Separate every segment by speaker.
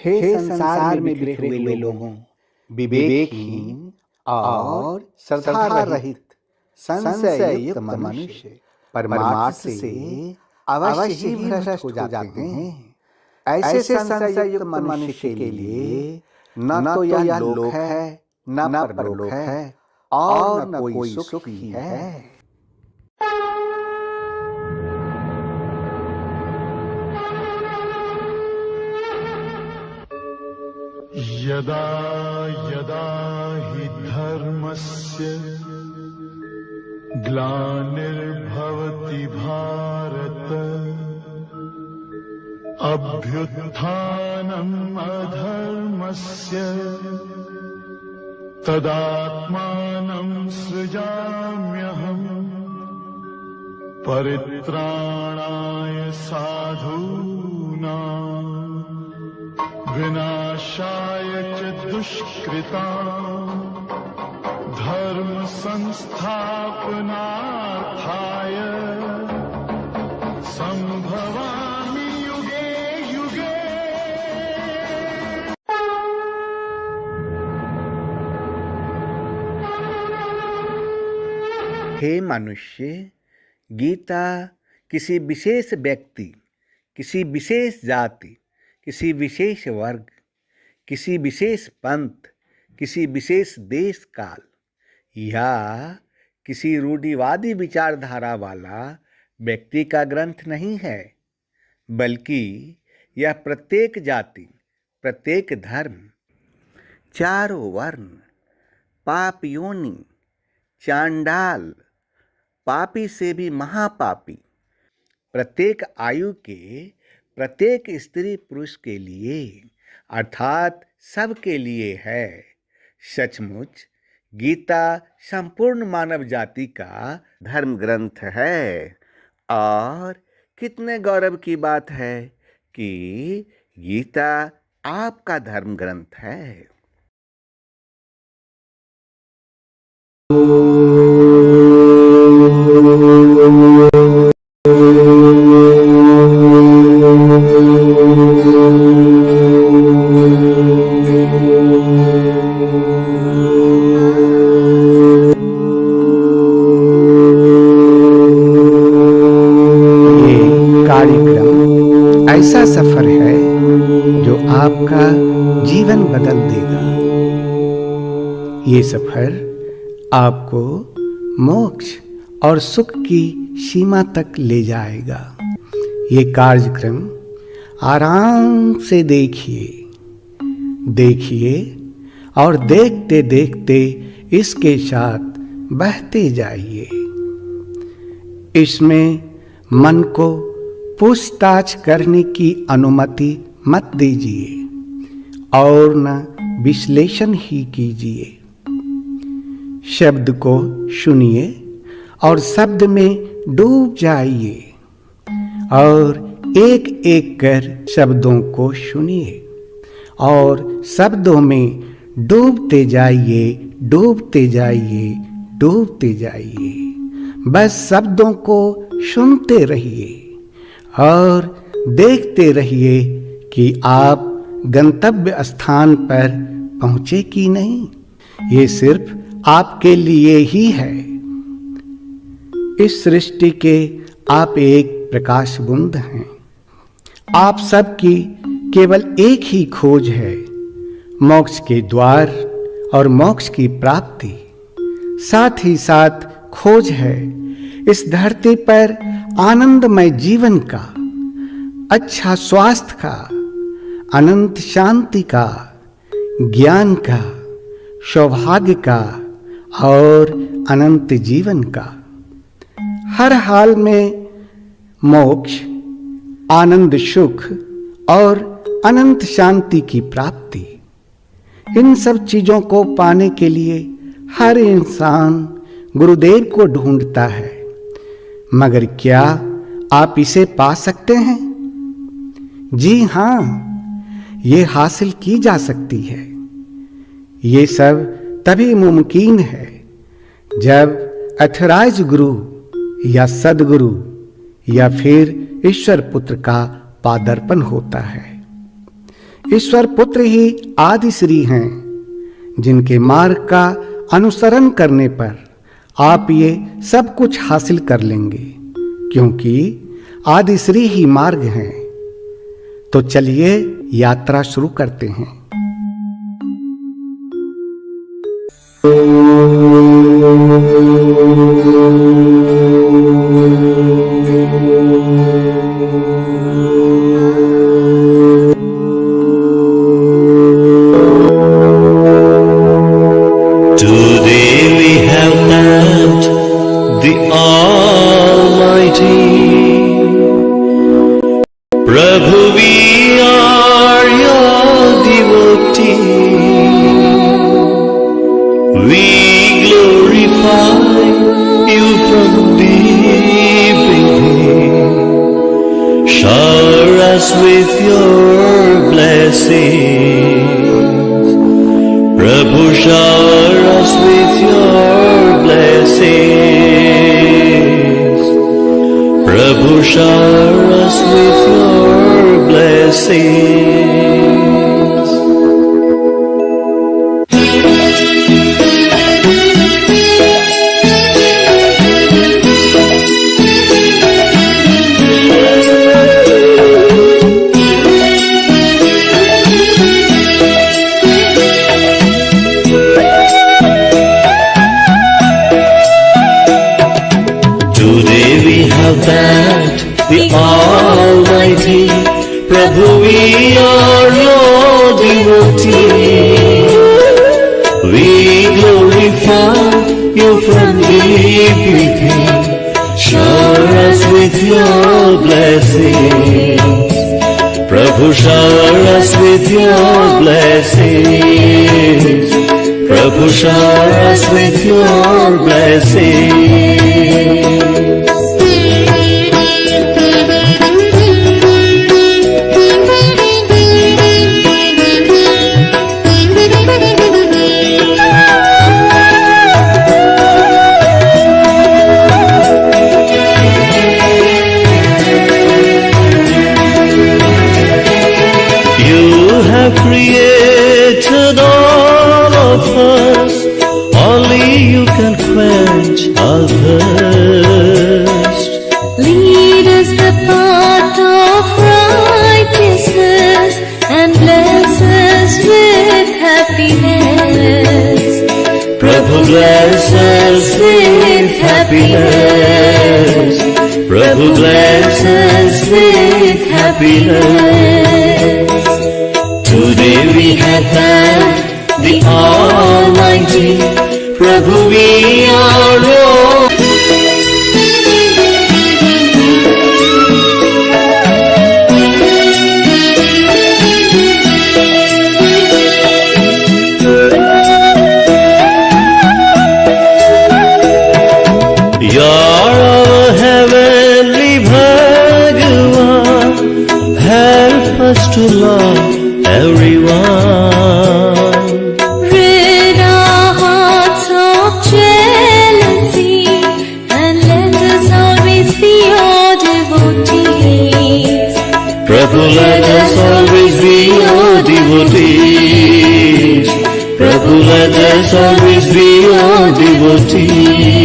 Speaker 1: हे संसार में बिखरे हुए लोगों, विवेकहीन और श्रद्धा रहित संशय युक्त मनुष्य परमार्थ से अवश्य ही भ्रष्ट हो जाते हैं। ऐसे संशय युक्त मनुष्य के लिए न तो यह लोक है, न परलोक है और न कोई सुख ही है।
Speaker 2: यदा यदा हि धर्मस्य ग्लानिर्भवति भारत अभ्युत्थानम् अधर्मस्य तदात्मानं सृजाम्यहम् परित्राणाय साधूनां विनाशाय च दुष्कृतां धर्म संस्थापनार्थाय संभवामि युगे युगे।
Speaker 1: हे मनुष्य, गीता किसी विशेष व्यक्ति, किसी विशेष जाति, किसी विशेष वर्ग, किसी विशेष पंथ, किसी विशेष देश काल या किसी रूढ़िवादी विचारधारा वाला व्यक्ति का ग्रंथ नहीं है, बल्कि यह प्रत्येक जाति, प्रत्येक धर्म, चारों वर्ण, पाप योनि, चांडाल, पापी से भी महापापी, प्रत्येक आयु के प्रत्येक स्त्री पुरुष के लिए अर्थात सबके लिए है। सचमुच गीता संपूर्ण मानव जाति का धर्म ग्रंथ है और कितने गौरव की बात है कि गीता आपका धर्म ग्रंथ है। ऐसा सफर है जो आपका जीवन बदल देगा। ये सफर आपको मोक्ष और सुख की सीमा तक ले जाएगा। ये कार्यक्रम आराम से देखिए और देखते देखते इसके साथ बहते जाइए। इसमें मन को पूछताछ करने की अनुमति मत दीजिए और न विश्लेषण ही कीजिए। शब्द को सुनिए और शब्द में डूब जाइए और एक एक कर शब्दों को सुनिए और शब्दों में डूबते जाइए। बस शब्दों को सुनते रहिए और देखते रहिए कि आप गंतव्य स्थान पर पहुंचे कि नहीं। ये सिर्फ आपके लिए ही है। इस सृष्टि के आप एक प्रकाश बूंद हैं। आप सबकी केवल एक ही खोज है, मोक्ष के द्वार और मोक्ष की प्राप्ति। साथ ही साथ खोज है इस धरती पर आनंदमय जीवन का, अच्छा स्वास्थ्य का, अनंत शांति का, ज्ञान का, सौभाग्य का और अनंत जीवन का। हर हाल में मोक्ष, आनंद, सुख और अनंत शांति की प्राप्ति। इन सब चीजों को पाने के लिए हर इंसान गुरुदेव को ढूंढता है, मगर क्या आप इसे पा सकते हैं? जी हाँ, ये हासिल की जा सकती है। ये सब तभी मुमकिन है जब अथराइज गुरु या सदगुरु या फिर ईश्वर पुत्र का पादर्पण होता है। ईश्वर पुत्र ही आदि श्री हैं, जिनके मार्ग का अनुसरण करने पर आप ये सब कुछ हासिल कर लेंगे, क्योंकि आदि श्री ही मार्ग हैं। तो चलिए यात्रा शुरू करते हैं।
Speaker 3: With your blessings, Prabhu, shower us with your blessings. Prabhu, shower us with your blessings. That the Almighty, Prabhu, we are your devotees. We glorify you from deep within. Shower us with your blessings. Prabhu, shower us with your blessings. Prabhu, shower us with your blessings. Created all of us, only you can quench our thirst.
Speaker 4: Lead us the path of righteousness and bless us with happiness.
Speaker 3: Prabhu, bless us with happiness. Prabhu, bless us with happiness. Today we have thanked the Almighty, Prabhu, we are your. You're our heavenly Bhagavan, help us to love everyone.
Speaker 4: Rid our hearts of jealousy and let us always be your devotees.
Speaker 3: Prabhu, let us always be your devotees. Prabhu, let us always be your devotees.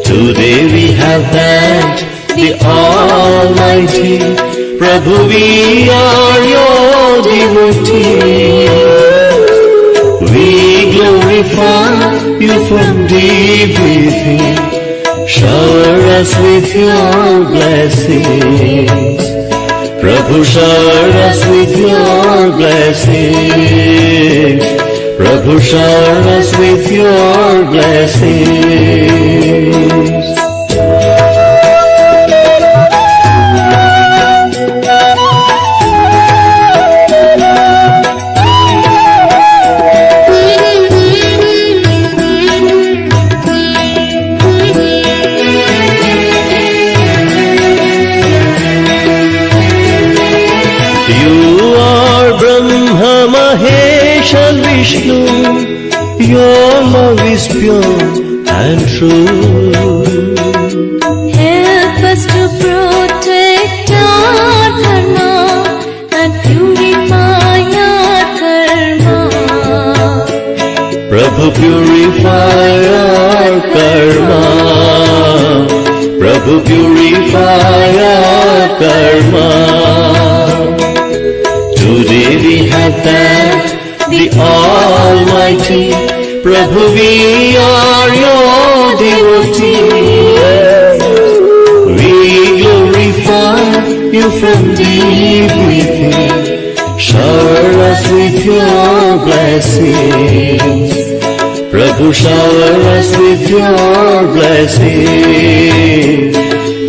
Speaker 3: Today we have thanked the Almighty, Prabhu, we are your devotees. We glorify you from deep within. Shower us with your blessings. Prabhu, shower us with your blessings. Prabhu, shower us with your blessings. Mahesh and Vishnu, your love is pure and true.
Speaker 4: Help us to protect our dharma and purify
Speaker 3: Prabhu purify our karma. Prabhu purify our karma. Today we have thanked the Almighty. Prabhu, we are your devotees. We glorify you from deep within. Shower us with your blessings. Prabhu, shower us with your blessings.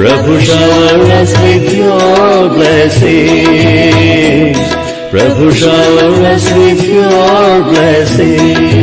Speaker 3: Prabhu, shower us with your blessings. Prabhu, shower us with your blessings.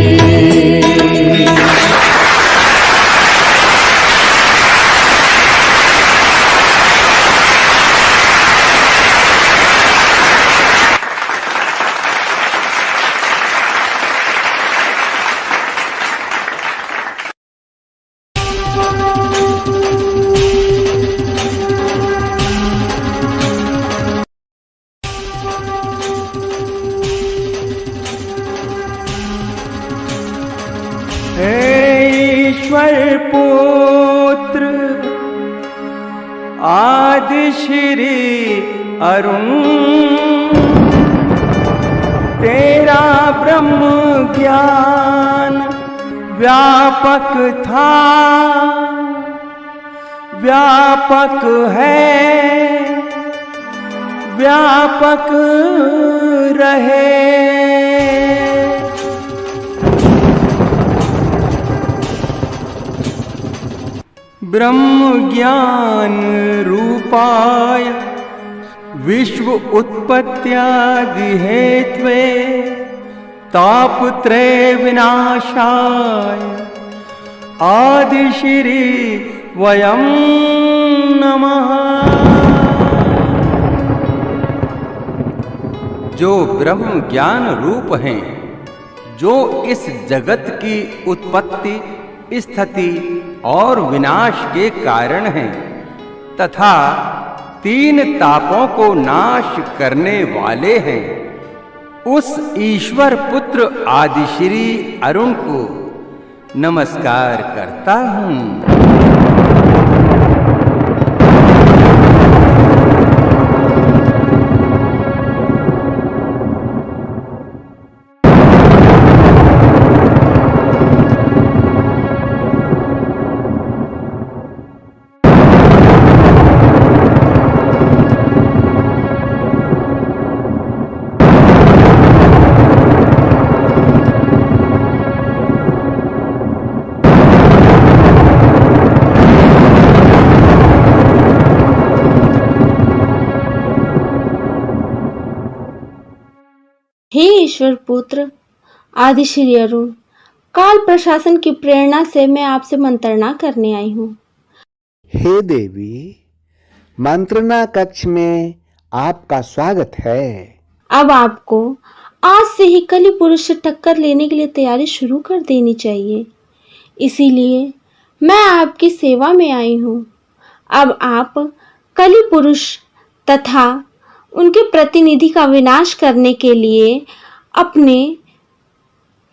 Speaker 5: ईश्वर पुत्र आदि श्री अरुण, तेरा ब्रह्म ज्ञान व्यापक था, व्यापक है, व्यापक रहे। ब्रह्म ज्ञान रूपाय विश्व उत्पत्त्यादि हेत्वे तापत्रय विनाशाय आदि श्री वयं नमः। जो ब्रह्म ज्ञान रूप हैं, जो इस जगत की उत्पत्ति, स्थिति और विनाश के कारण हैं, तथा तीन तापों को नाश करने वाले हैं, उस ईश्वर पुत्र आदिश्री अरुण को नमस्कार करता हूँ।
Speaker 6: हे ईश्वर पुत्र आदि श्री अरुण, काल प्रशासन की प्रेरणा से मैं आपसे मंत्रणा करने आई हूँ।
Speaker 1: हे देवी, मंत्रणा कक्ष में आपका स्वागत है।
Speaker 6: अब आपको आज से ही कली पुरुष से टक्कर लेने के लिए तैयारी शुरू कर देनी चाहिए, इसीलिए मैं आपकी सेवा में आई हूँ। अब आप कली पुरुष तथा उनके प्रतिनिधि का विनाश करने के लिए अपने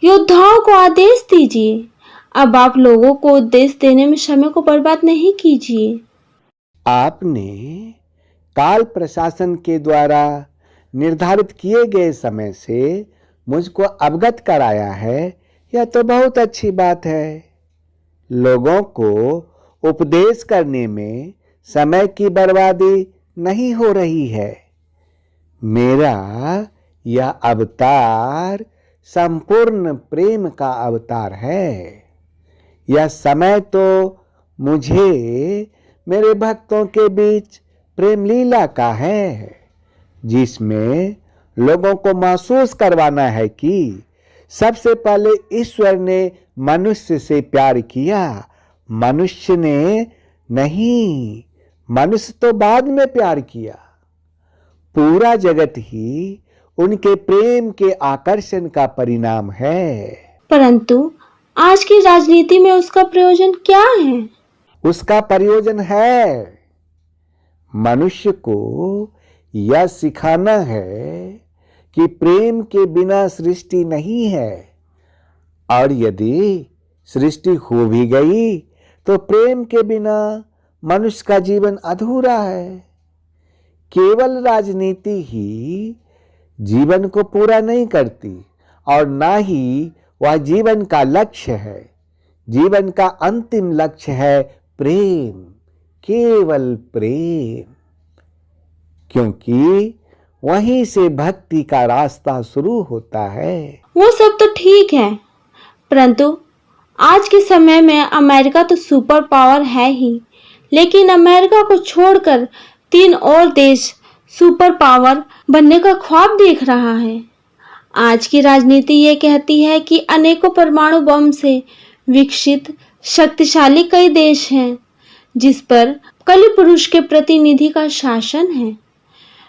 Speaker 6: योद्धाओं को आदेश दीजिए। अब आप लोगों को उपदेश देने में समय को बर्बाद नहीं कीजिए।
Speaker 1: आपने काल प्रशासन के द्वारा निर्धारित किए गए समय से मुझको अवगत कराया है, यह तो बहुत अच्छी बात है। लोगों को उपदेश करने में समय की बर्बादी नहीं हो रही है। मेरा यह अवतार संपूर्ण प्रेम का अवतार है। यह समय तो मुझे मेरे भक्तों के बीच प्रेम लीला का है, जिसमें लोगों को महसूस करवाना है कि सबसे पहले ईश्वर ने मनुष्य से प्यार किया, मनुष्य ने नहीं, मनुष्य तो बाद में प्यार किया। पूरा जगत ही उनके प्रेम के आकर्षण का परिणाम है।
Speaker 6: परंतु आज की राजनीति में उसका प्रयोजन क्या है?
Speaker 1: उसका प्रयोजन है मनुष्य को यह सिखाना है कि प्रेम के बिना सृष्टि नहीं है।
Speaker 7: और यदि सृष्टि हो भी गई तो प्रेम के बिना मनुष्य का जीवन अधूरा है। केवल राजनीति ही जीवन को पूरा नहीं करती और ना ही वह जीवन का लक्ष्य है। जीवन का अंतिम लक्ष्य है प्रेम, केवल प्रेम, क्योंकि वहीं से भक्ति का रास्ता शुरू होता है।
Speaker 6: वो सब तो ठीक है, परंतु आज के समय में अमेरिका तो सुपर पावर है ही, लेकिन अमेरिका को छोड़कर 3 और देश सुपर पावर बनने का ख्वाब देख रहा है। आज की राजनीति ये कहती है कि अनेकों परमाणु बम से विकसित शक्तिशाली कई देश हैं जिस पर कलि पुरुष के प्रतिनिधि का शासन है।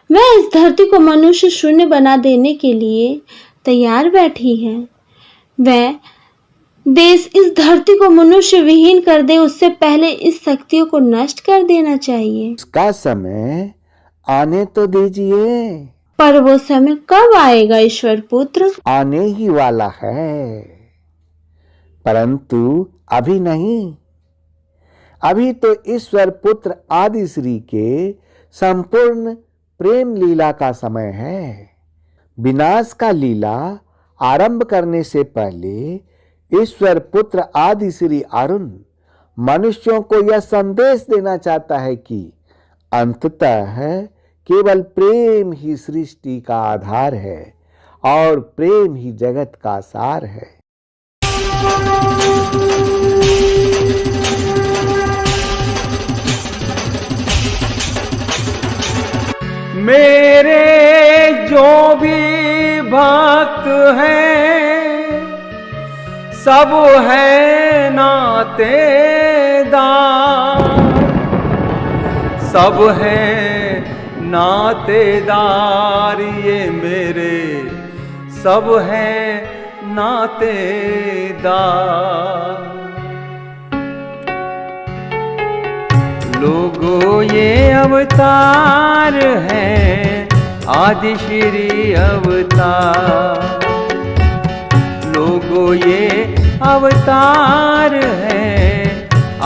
Speaker 6: वह इस धरती को मनुष्य शून्य बना देने के लिए तैयार बैठी है। वह देश इस धरती को मनुष्य विहीन कर दे, उससे पहले इस शक्तियों को नष्ट कर देना चाहिए।
Speaker 7: इसका समय आने तो दीजिए।
Speaker 6: पर वो समय कब आएगा ईश्वर पुत्र?
Speaker 7: आने ही वाला है, परंतु अभी नहीं। अभी तो ईश्वर पुत्र आदि श्री के संपूर्ण प्रेम लीला का समय है। विनाश का लीला आरंभ करने से पहले ईश्वर पुत्र आदि श्री अरुण मनुष्यों को यह संदेश देना चाहता है कि अंततः केवल प्रेम ही सृष्टि का आधार है और प्रेम ही जगत का सार है।
Speaker 5: मेरे जो भी भक्त हैं सब है नातेदार, सब है नातेदार, ये मेरे सब है नातेदार। लोगों ये अवतार है आदि श्री अवतार, लोगों ये अवतार है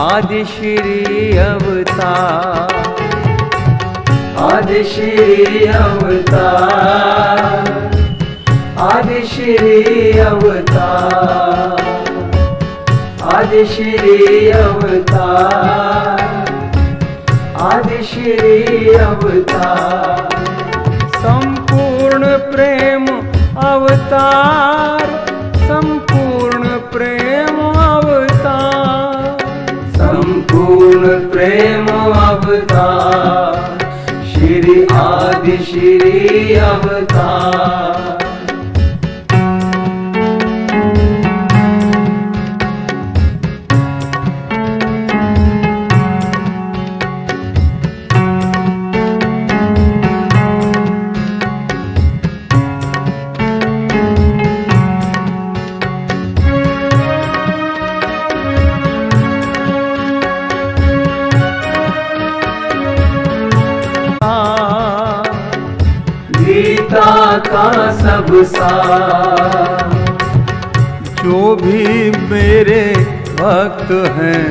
Speaker 5: आदि श्री अवतार, आदि श्री अवतार, आदि श्री अवतार, आदि श्री अवतार, आदि श्री अवतार। संपूर्ण प्रेम अवतार, संपूर्ण प्रेम अवतार, संपूर्ण प्रेम अवतार, श्री आदि श्री अवतार। गीता का सब सार, जो भी मेरे भक्त हैं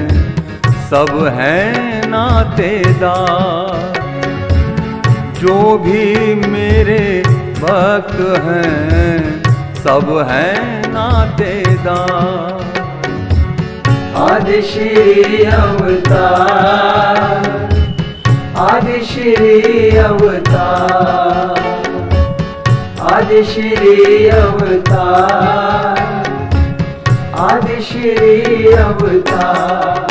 Speaker 5: सब हैं नातेदार, जो भी मेरे भक्त हैं सब हैं नातेदार। आदि श्री अवतार, आदि श्री अवतार, आदि श्री अवतार, आदि श्री अवतार।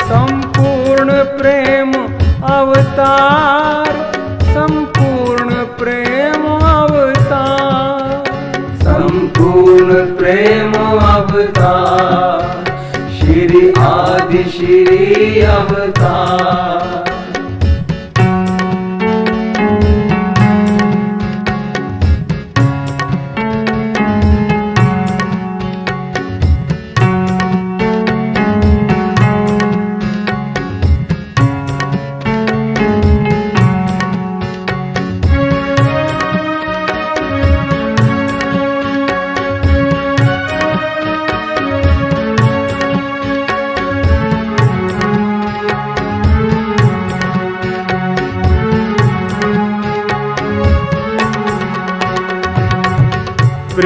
Speaker 5: संपूर्ण प्रेम अवतार, संपूर्ण प्रेम अवतार, संपूर्ण प्रेम अवतार, श्री आदि श्री अवतार।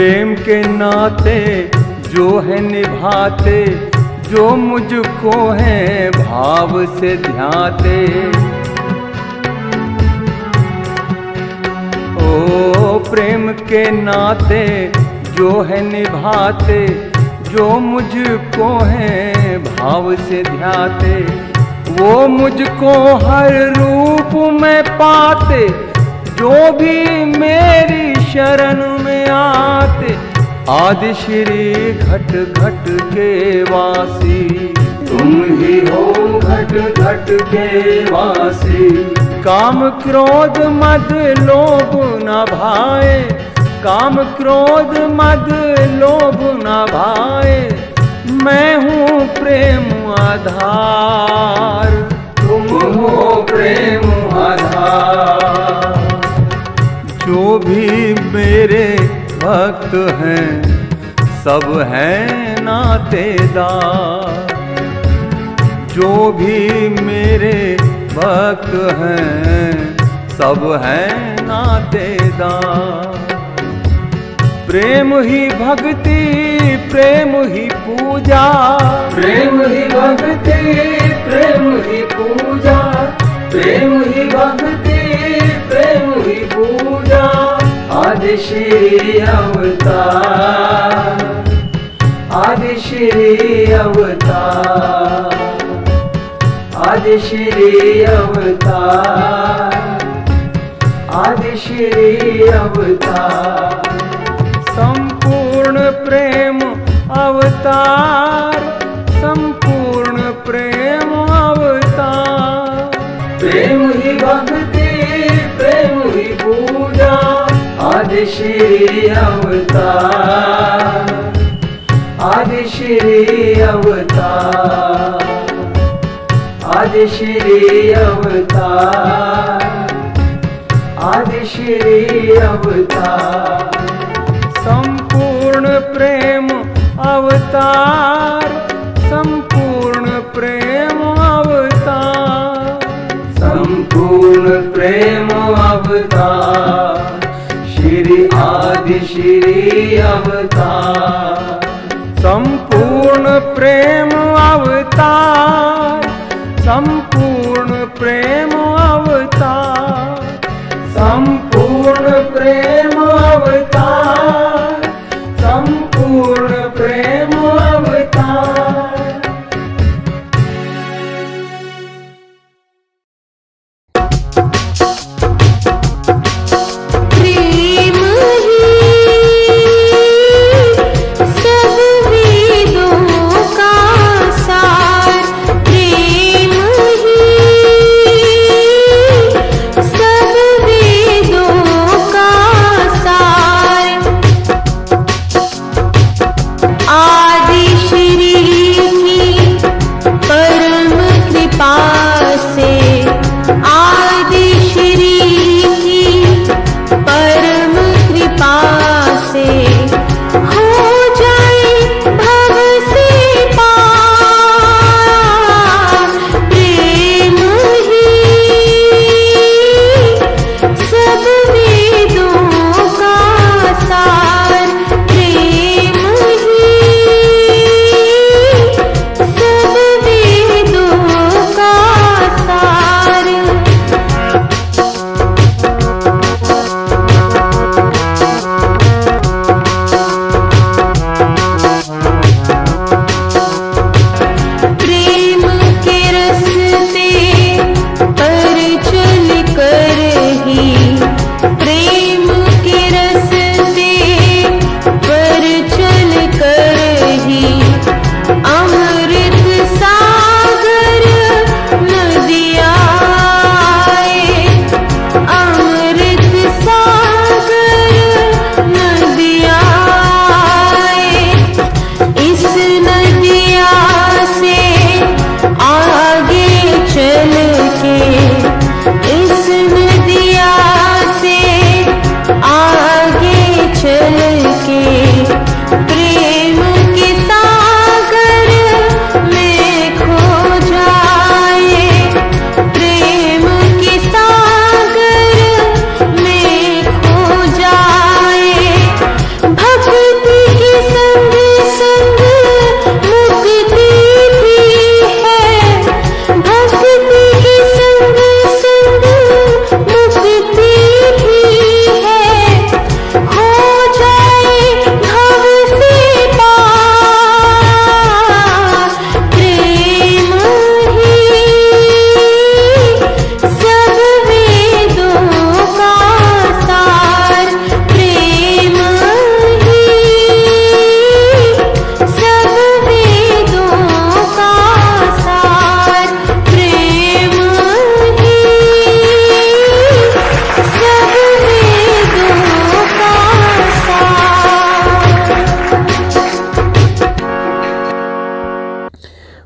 Speaker 5: प्रेम के नाते जो है निभाते, जो मुझको है भाव से ध्याते। ओ प्रेम के नाते जो है निभाते, जो मुझको है भाव से ध्याते। वो मुझको हर रूप में पाते, जो भी मेरी शरण में आते। आदि श्री घट घट के वासी, तुम ही हो घट घट के वासी। काम क्रोध मद लोभ न भाए, काम क्रोध मद लोभ न भाए। मैं हूँ प्रेम आधार, तुम हो प्रेम आधार। जो भी मेरे भक्त हैं सब हैं नातेदार, जो भी मेरे भक्त हैं सब हैं नातेदार। प्रेम ही भक्ति प्रेम ही पूजा, प्रेम ही भक्ति प्रेम ही पूजा, प्रेम ही भक्ति प्रेम ही पूजा। आदि श्री अवतार, आदि श्री अवतार, आदि श्री अवतार, आदि श्री अवतार। संपूर्ण प्रेम अवतार, संपूर्ण प्रेम अवतार। प्रेम ही भक्ति प्रेम ही पूजा। आदि श्री अवतार, आदि श्री अवतार, आदि श्री अवतार, आदि श्री अवतार। संपूर्ण प्रेम अवतार, संपूर्ण प्रेम अवतार, संपूर्ण प्रेम अवतार। श्री आदि श्री अवतार, संपूर्ण प्रेम अवतार, संपूर्ण प्रेम अवतार, संपूर्ण प्रेम अवतार, संपूर्ण प्रेम अवतार।
Speaker 4: प्रेम ही सब वेदों का सार,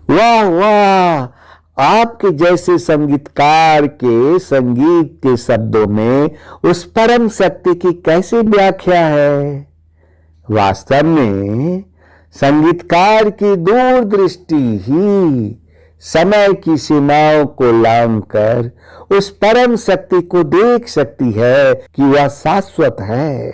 Speaker 7: वाह वाह, आपके जैसे संगीतकार के संगीत के शब्दों में उस परम शक्ति की कैसे व्याख्या है। वास्तव में संगीतकार की दूरदृष्टि ही समय की सीमाओं को लांघकर उस परम शक्ति को देख सकती है कि वह शाश्वत है।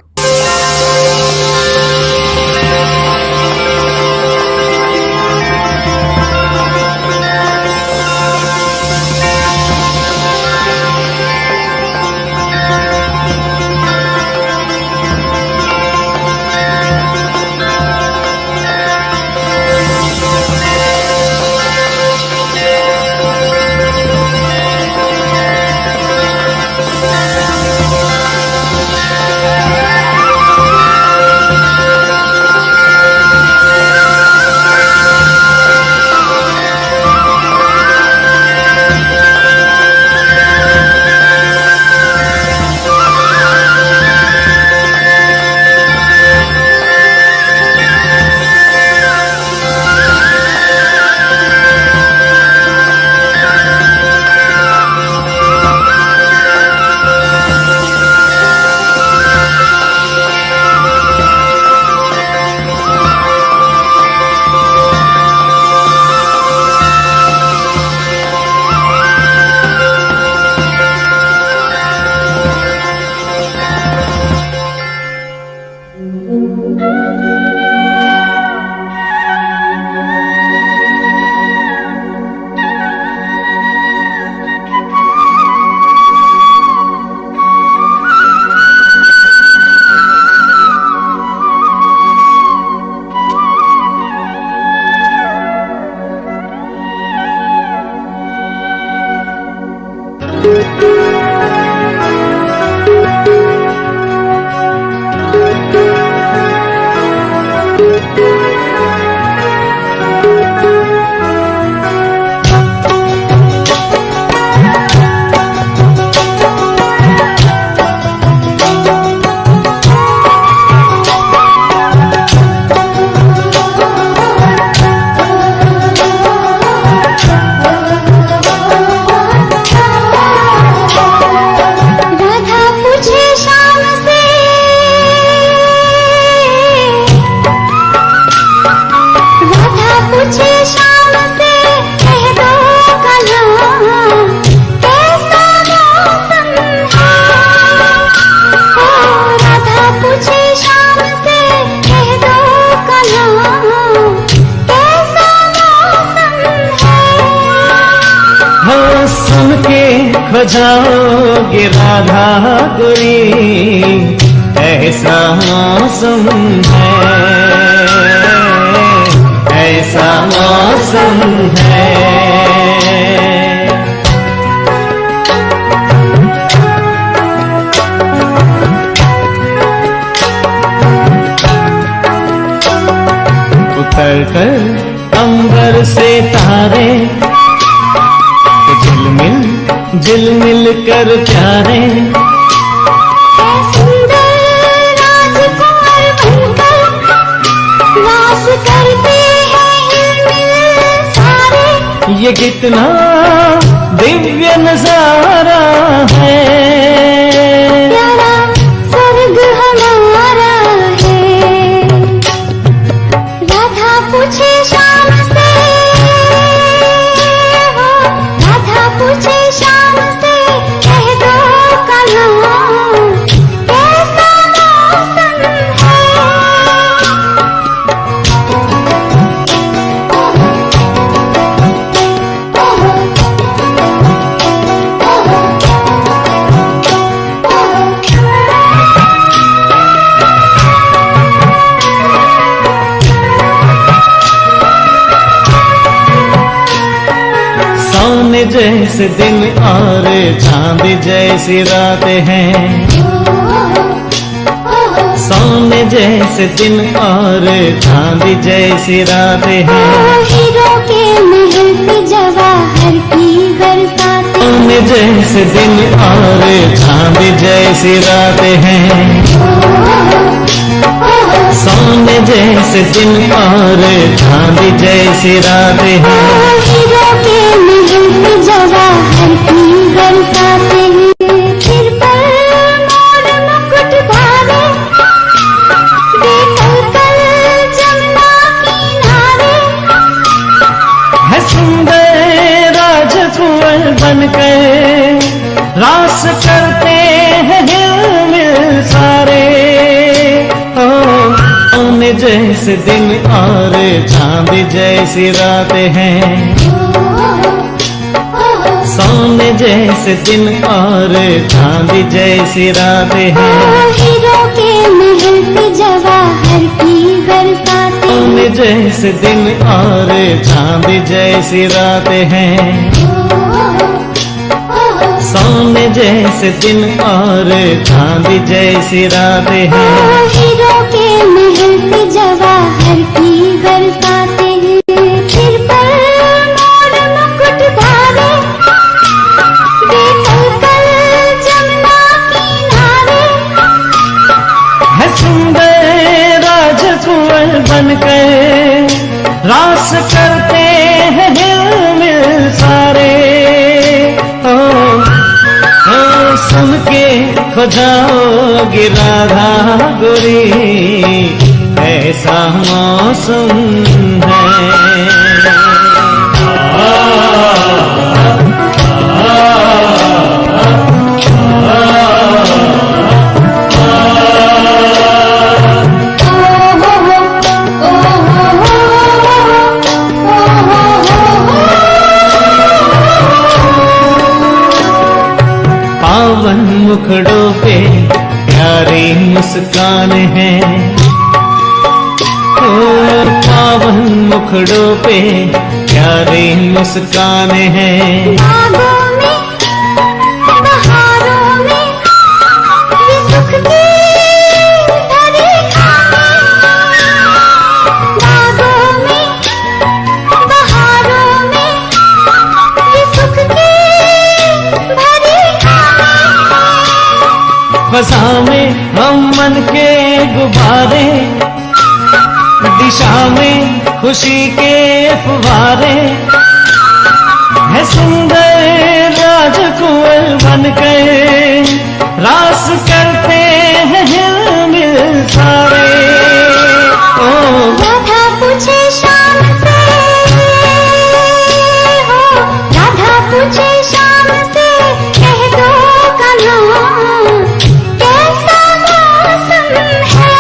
Speaker 3: बजाओगे राधा गोरी, ऐसा मौसम है, ऐसा मौसम है। उतर कर अंबर से तारे झिलमिल कर प्यारे,
Speaker 4: सुंदर राजकुमार बनकर वास करते हैं हिलमिल सारे।
Speaker 3: ये कितना दिव्य नजारा है,
Speaker 4: प्यारा स्वर्ग हमारा है। राधा पूछे शाम से, राधा पूछे शाम से, कह दो कन्हा कैसा मौसम है।
Speaker 3: सोने जैसे दिन और चांदी जैसी रात हैं, सोने जैसे दिन और चांदी जैसी रात हैं।
Speaker 4: हीरो के महल पे जवाहर की बरसात,
Speaker 3: सोने जैसे दिन और चांदी जैसी रात हैं। सोने जैसे दिन और चांदी जैसी रातें हैं।
Speaker 4: हीरो के महल पे जवाहर की बरसाते हैं। सिर पर मोर मुकुट धारे, देखल कल जमुना किनारे।
Speaker 3: है सुंदर राजकुंवर बनकर रास करते हैं हिलमिल सारे। सोने जैसे दिन और चांदी जैसी रातें हैं। सोने जैसे दिन और चांदी जैसी रातें हैं।
Speaker 4: हीरो के महल पे जवाहर की बरसाते हैं।
Speaker 3: सोने जैसे दिन और चांदी जैसी रातें हैं। सोने जैसे दिन और चांदी जैसी रातें हैं।
Speaker 4: हीरो के महल पे जवाहर की बरसाते हैं। सिर पर मोर मुकुट धारे, देखल कल जमुना किनारे।
Speaker 3: है सुंदर राजकुंवर बनकर रास करते हैं हिलमिल सारे। सुन के खो जाओगी राधा गोरी, ऐसा मौसम है। पावन मुखड़ों पे प्यारी मुस्कान है। ओ पावन मुखड़ों पे प्यारी मुस्कान है।
Speaker 4: बागों में बहारों में ये सुख की भरी खाने। बागों में बहारों में ये सुख की भरी खाने।
Speaker 3: फसा में हम मन के गुब्बारे, दिशा में खुशी के फुवारे। है सुंदर राजकुंवर बनकर रास करते हैं हिलमिल सारे। ओ
Speaker 4: राधा पूछे शाम से, हो राधा पूछे शाम से, कह दो कन्हा कैसा मौसम है।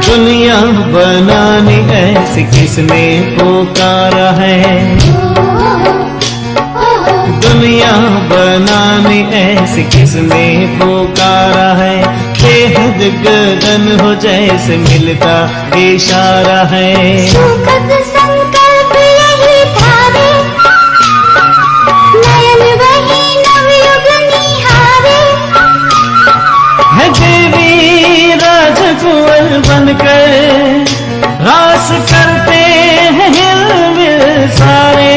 Speaker 3: दुनिया बनाने ऐसी किसने पुकारा है। दुनिया बनाने ऐसी किसने पुकारा है। बेहद गगन हो जैसे मिलता इशारा है।
Speaker 4: सुखद संकल्प यही धारे, नयन वही नवयुग निहारे।
Speaker 3: है देवी राजकुंवर बनकर रास करते हैं हिलमिल सारे।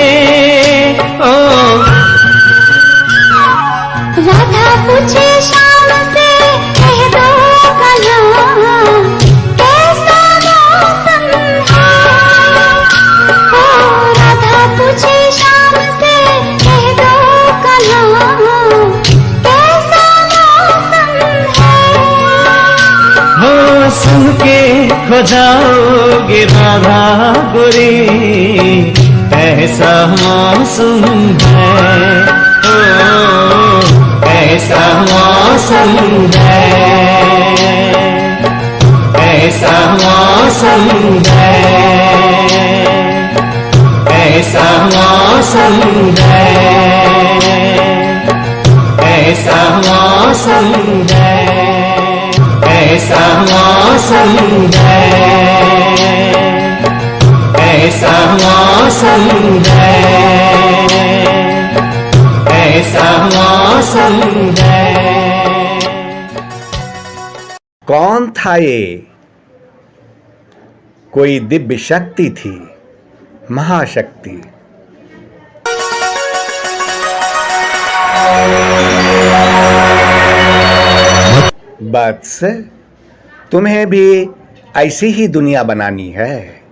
Speaker 3: ओ
Speaker 4: राधा पूछे शाम से, कह दो कन्हा कैसा मौसम है। ओ राधा पूछे शाम से, कह दो कन्हा कैसा मौसम है।
Speaker 3: हो सुन के खो जाओगे राधा गोरी, ऐसा मौसम है। ओ ऐसा मौसम है। ऐसा मौसम है। ऐसा मौसम है। ऐसा मौसम है। ऐसा मौसम है। ऐसा मौसम है। ऐसा मौसम मौसम है।
Speaker 1: कौन था ये? कोई दिव्य शक्ति थी, महाशक्ति। बस तुम्हें भी ऐसी ही दुनिया बनानी है।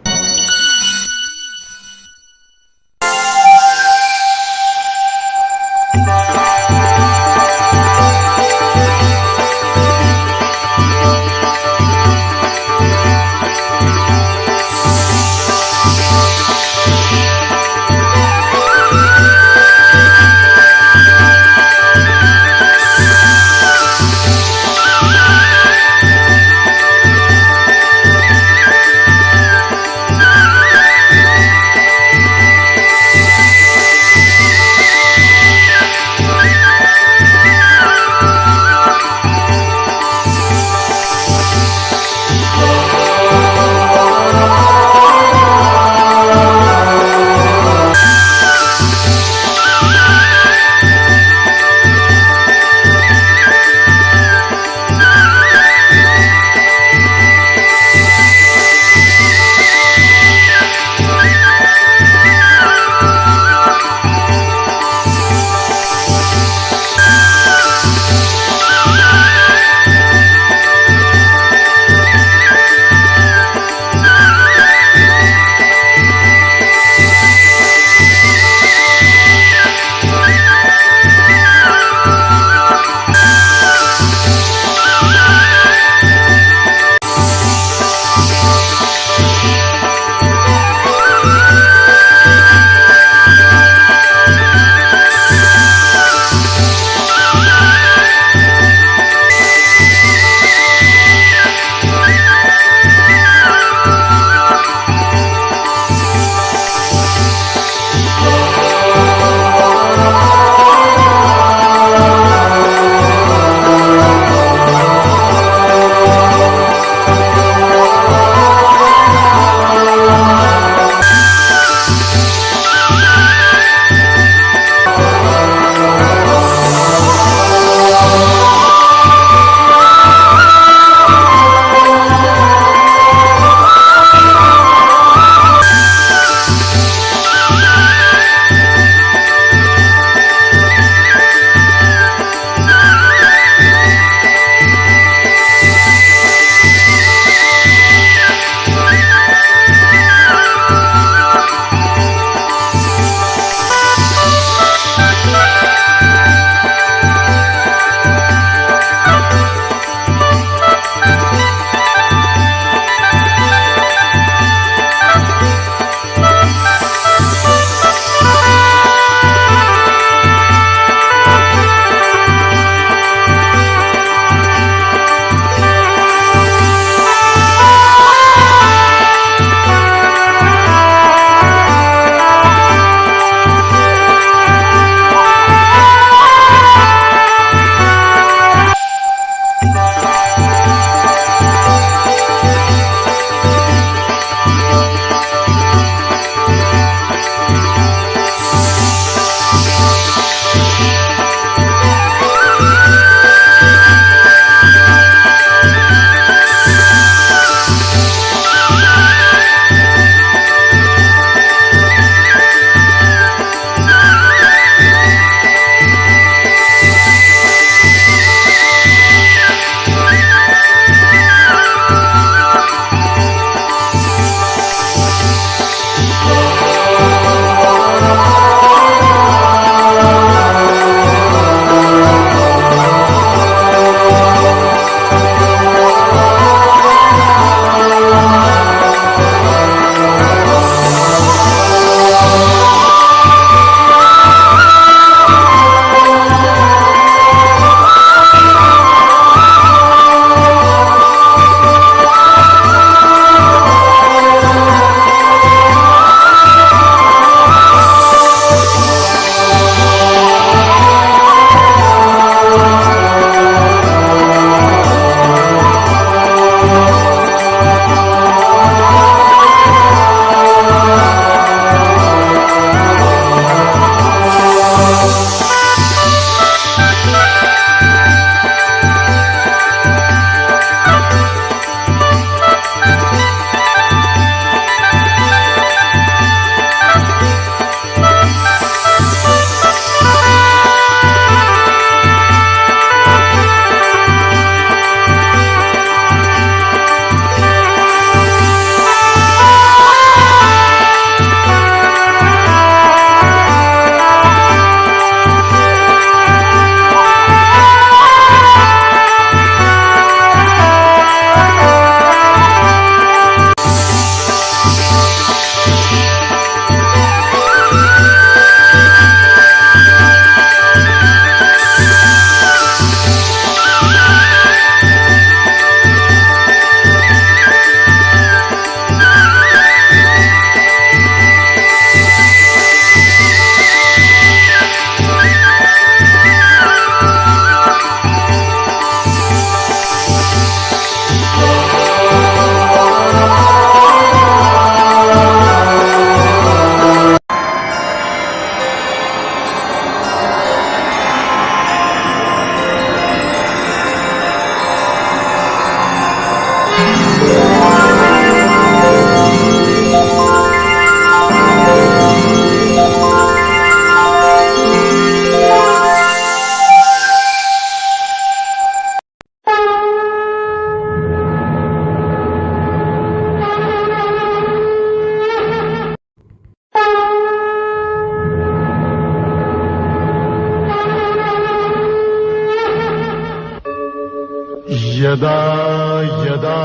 Speaker 2: यदा यदा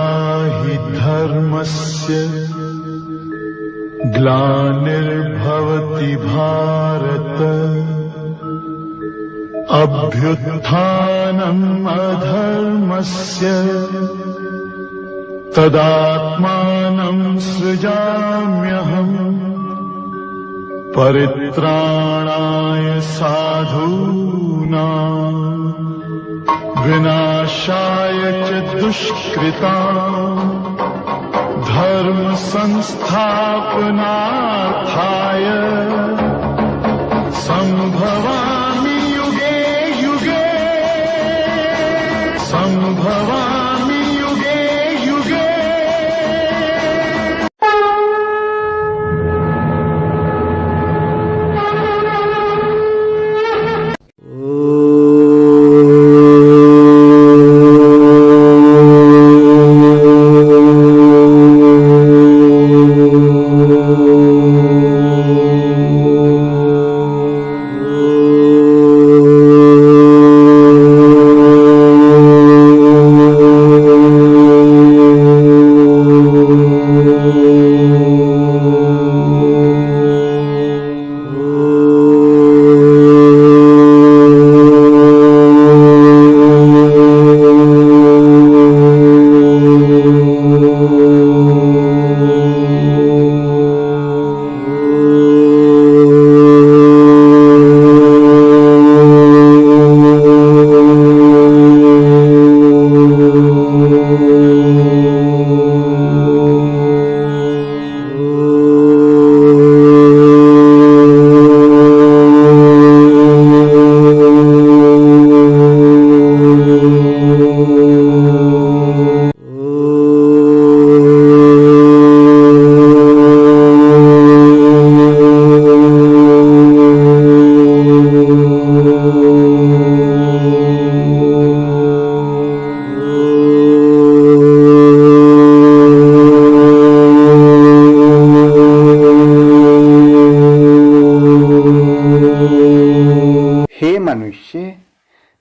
Speaker 2: हि धर्मस्य ग्लानिर्भवति भारत अभ्युत्थानम् अधर्मस्य तदात्मानं सृजाम्यहम् परित्राणाय साधूनां विनाशाय च दुष्कृताम् धर्म संस्थापनार्थाय संभवामि युगे युगे संभवामि युगे युगे।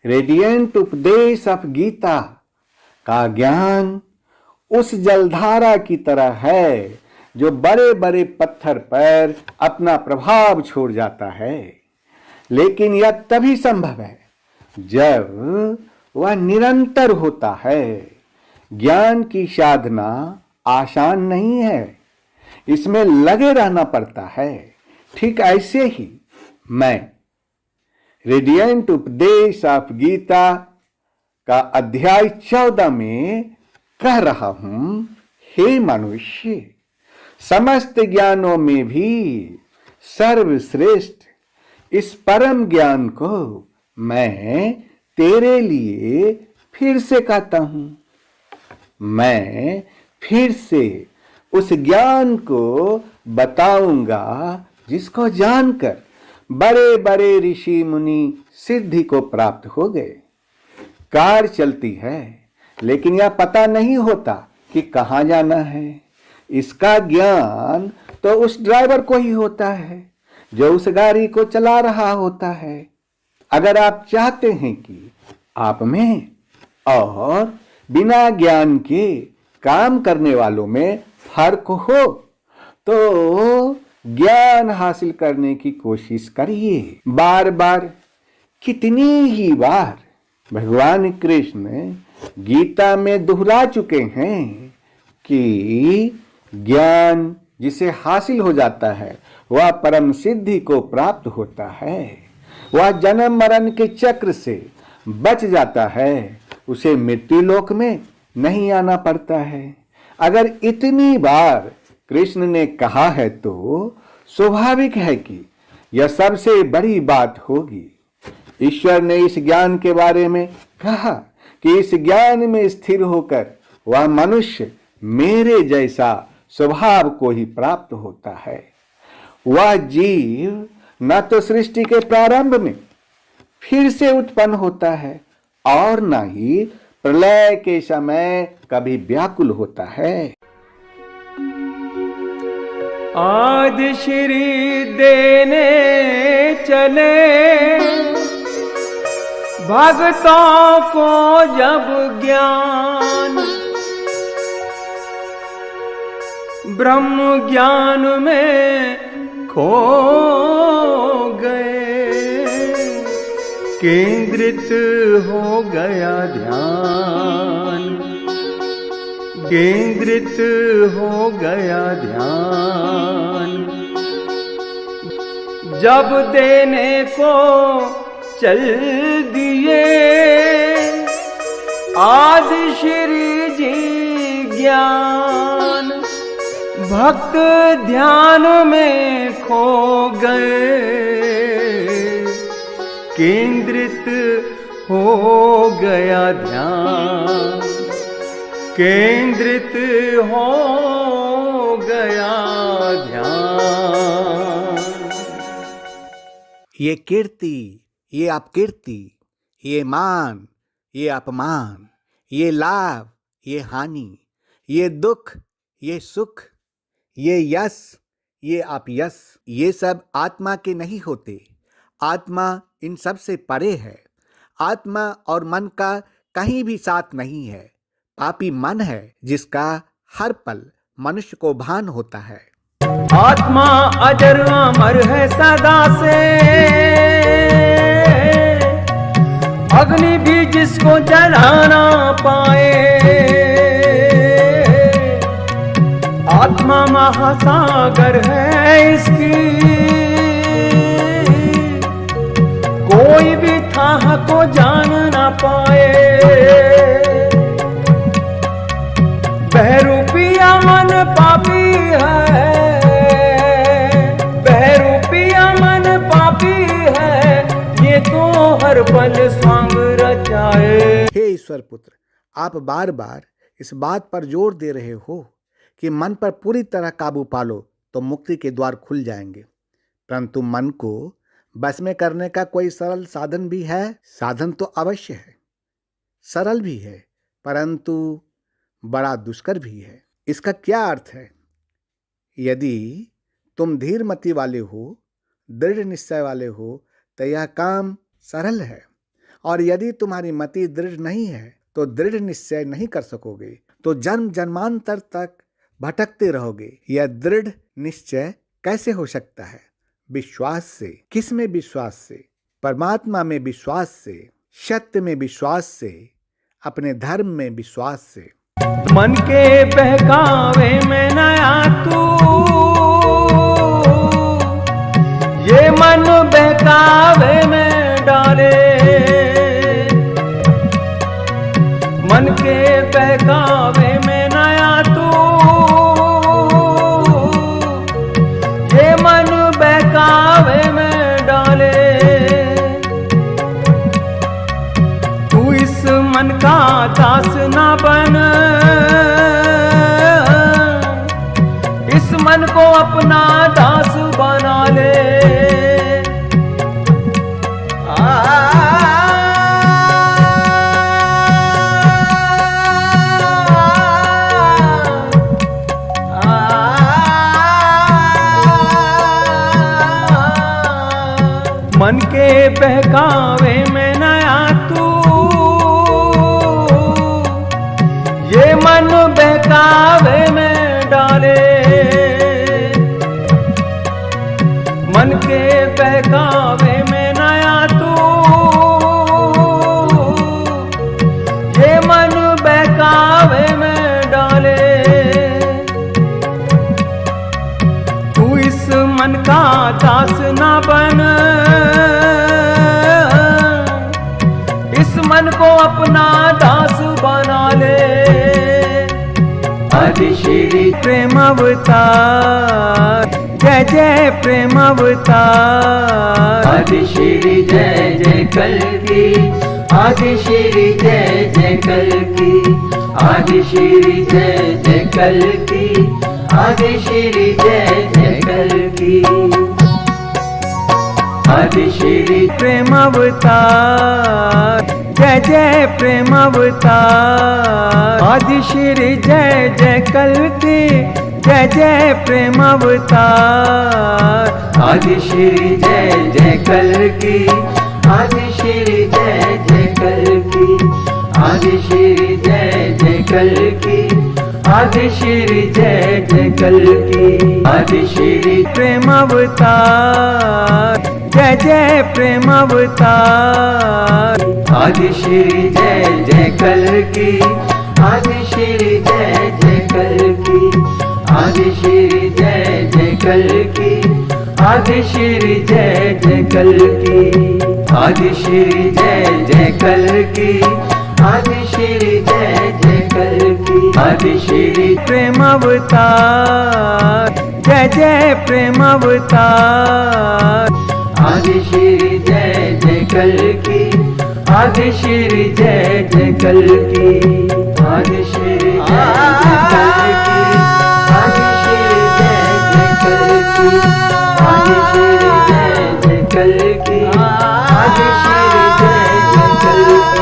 Speaker 7: रेडियंट उपदेश ऑफ गीता का ज्ञान उस जलधारा की तरह है जो बड़े बड़े पत्थर पर अपना प्रभाव छोड़ जाता है, लेकिन यह तभी संभव है जब वह निरंतर होता है। ज्ञान की साधना आसान नहीं है, इसमें लगे रहना पड़ता है। ठीक ऐसे ही मैं रेडियंट उपदेश ऑफ गीता का अध्याय 14 में कह रहा हूं, हे मनुष्य, समस्त ज्ञानों में भी सर्वश्रेष्ठ इस परम ज्ञान को मैं तेरे लिए फिर से कहता हूं। मैं फिर से उस ज्ञान को बताऊंगा जिसको जानकर बड़े बड़े ऋषि मुनि सिद्धि को प्राप्त हो गए। कार चलती है लेकिन यह पता नहीं होता कि कहाँ जाना है। इसका ज्ञान तो उस ड्राइवर को ही होता है जो उस गाड़ी को चला रहा होता है। अगर आप चाहते हैं कि आप में और बिना ज्ञान के काम करने वालों में फर्क हो तो ज्ञान हासिल करने की कोशिश करिए। बार बार, कितनी ही बार भगवान कृष्ण गीता में दोहरा चुके हैं कि ज्ञान जिसे हासिल हो जाता है वह परम सिद्धि को प्राप्त होता है। वह जन्म मरण के चक्र से बच जाता है, उसे मृत्यु लोक में नहीं आना पड़ता है। अगर इतनी बार कृष्ण ने कहा है तो स्वाभाविक है कि यह सबसे बड़ी बात होगी। ईश्वर ने इस ज्ञान के बारे में कहा कि इस ज्ञान में स्थिर होकर वह मनुष्य मेरे जैसा स्वभाव को ही प्राप्त होता है। वह जीव न तो सृष्टि के प्रारंभ में फिर से उत्पन्न होता है और न ही प्रलय के समय कभी व्याकुल होता है।
Speaker 5: आदि श्री देने चले भक्तों को जब ज्ञान ब्रह्म ज्ञान में खो गए, केंद्रित हो गया ध्यान, केंद्रित हो गया ध्यान। जब देने को चल दिए आदि श्री जी ज्ञान, भक्त ध्यान में खो गए, केंद्रित हो गया ध्यान, केंद्रित हो गया ध्यान।
Speaker 1: ये कीर्ति, ये अपकीर्ति, ये मान, ये अपमान, ये लाभ, ये हानि, ये दुख, ये सुख, ये यश, ये अपयश, ये सब आत्मा के नहीं होते। आत्मा इन सब से परे है। आत्मा और मन का कहीं भी साथ नहीं है। पापी मन है जिसका हर पल मनुष्य को भान होता है।
Speaker 5: आत्मा अजर अमर है सदा से, अग्नि भी जिसको जला ना पाए। आत्मा महासागर है इसकी, कोई भी थाह को जान ना पाए। बहरूपिया मन पापी है, बहरूपिया मन पापी है, ये तो हर पल स्वांग रचाए।
Speaker 1: हे ईश्वर पुत्र, आप बार बार इस बात पर जोर दे रहे हो कि मन पर पूरी तरह काबू पालो तो मुक्ति के द्वार खुल जाएंगे, परंतु मन को बस में करने का कोई सरल साधन भी है? साधन तो अवश्य है, सरल भी है, परंतु बड़ा दुष्कर भी है। इसका क्या अर्थ है? यदि तुम धीरमति वाले हो, दृढ़ निश्चय वाले हो, तो यह काम सरल है, और यदि तुम्हारी मति दृढ़ नहीं है तो दृढ़ निश्चय नहीं कर सकोगे, तो जन्म जन्मांतर तक भटकते रहोगे। यह दृढ़ निश्चय कैसे हो सकता है? विश्वास से। किस में विश्वास से? परमात्मा में विश्वास से, सत्य में विश्वास से, अपने धर्म में विश्वास से।
Speaker 5: मन के बहकावे में नया तू, ये मन बहकावे में डाले। मन के बहकावे में नया तू, ये मन बहकावे में डाले। तू इस मन का दास ना बन, इस मन को अपना दास बना ले। मन के बहकावे में नया तू, ये मन बहकावे में डाले। मन के बहकावे में नया तू, ये मन बहकावे में डाले। तू इस मन का दास ना बन, इस मन को अपना दास बना ले। आदि श्री प्रेम अवतार, जय जय प्रेम अवतार। आदि श्री जय जय कल्कि, आदि श्री जय जय कल्कि। आदि श्री जय जय कल्कि, आदि श्री जय जय कल्कि। आदि श्री प्रेम अवतार, जय जय प्रेम अवतार। आदि श्री जय जय कल्कि, जय जय प्रेम अवतार। आदि श्री जय जय कल्कि, आदि श्री जय जय कल्कि आदि श्री जय जय कल्कि आदि श्री जय जय कल्कि आदि श्री प्रेम अवतार जय जय प्रेम अवतार आदि श्री जय जय कल्कि आदि श्री जय जय कल्कि आदि श्री जय जय कल्कि आदि श्री जय जय कल्कि आदि श्री जय जय कल्कि आदि श्री जय जय कल्कि आदि श्री प्रेम अवतार जय जय प्रेम अवतार आदि श्री जय जय कल्कि आदि श्री जय जय कल्कि आदि श्री जय जय कल्कि आदि श्री जय जय कल्कि आदि श्री जय जय कल्कि आदि श्री जय जय कल्कि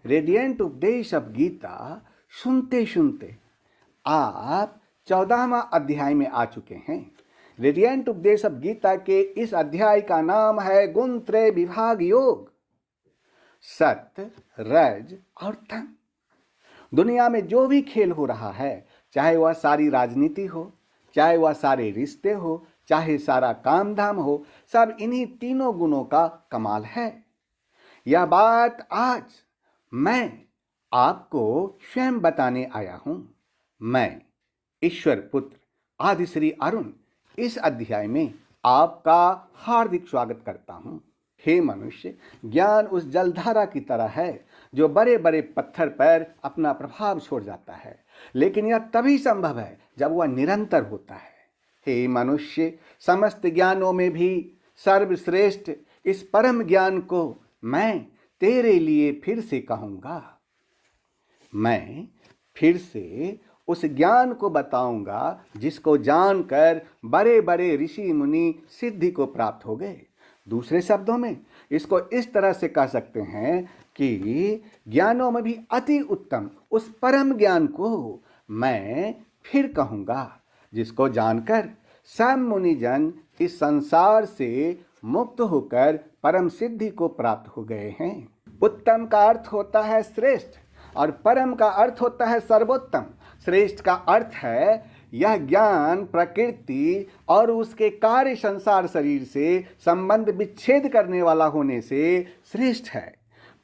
Speaker 1: रेडियंट उपदेश ऑफ गीता सुनते सुनते आप 14वां अध्याय में आ चुके हैं। रेडियंट उपदेश ऑफ गीता के इस अध्याय का नाम है गुण त्रय विभाग योग। सत्य, रज और तम। दुनिया में जो भी खेल हो रहा है, चाहे वह सारी राजनीति हो, चाहे वह सारे रिश्ते हो, चाहे सारा काम धाम हो, सब इन्हीं तीनों गुणों का कमाल है। यह बात आज मैं आपको स्वयं बताने आया हूं। मैं ईश्वर पुत्र आदि श्री अरुण इस अध्याय में आपका हार्दिक स्वागत करता हूं। हे मनुष्य, ज्ञान उस जलधारा की तरह है जो बड़े बड़े पत्थर पर अपना प्रभाव छोड़ जाता है, लेकिन यह तभी संभव है जब वह निरंतर होता है। हे मनुष्य, समस्त ज्ञानों में भी सर्वश्रेष्ठ इस परम ज्ञान को मैं तेरे लिए फिर से कहूँगा। मैं फिर से उस ज्ञान को बताऊंगा जिसको जानकर बड़े बड़े ऋषि मुनि सिद्धि को प्राप्त हो गए। दूसरे शब्दों में इसको इस तरह से कह सकते हैं कि ज्ञानों में भी अति उत्तम उस परम ज्ञान को मैं फिर कहूँगा, जिसको जानकर सब मुनिजन इस संसार से मुक्त होकर परम सिद्धि को प्राप्त हो गए हैं। उत्तम का अर्थ होता है श्रेष्ठ और परम का अर्थ होता है सर्वोत्तम। श्रेष्ठ का अर्थ है यह ज्ञान प्रकृति और उसके कार्य संसार शरीर से संबंध विच्छेद करने वाला होने से श्रेष्ठ है।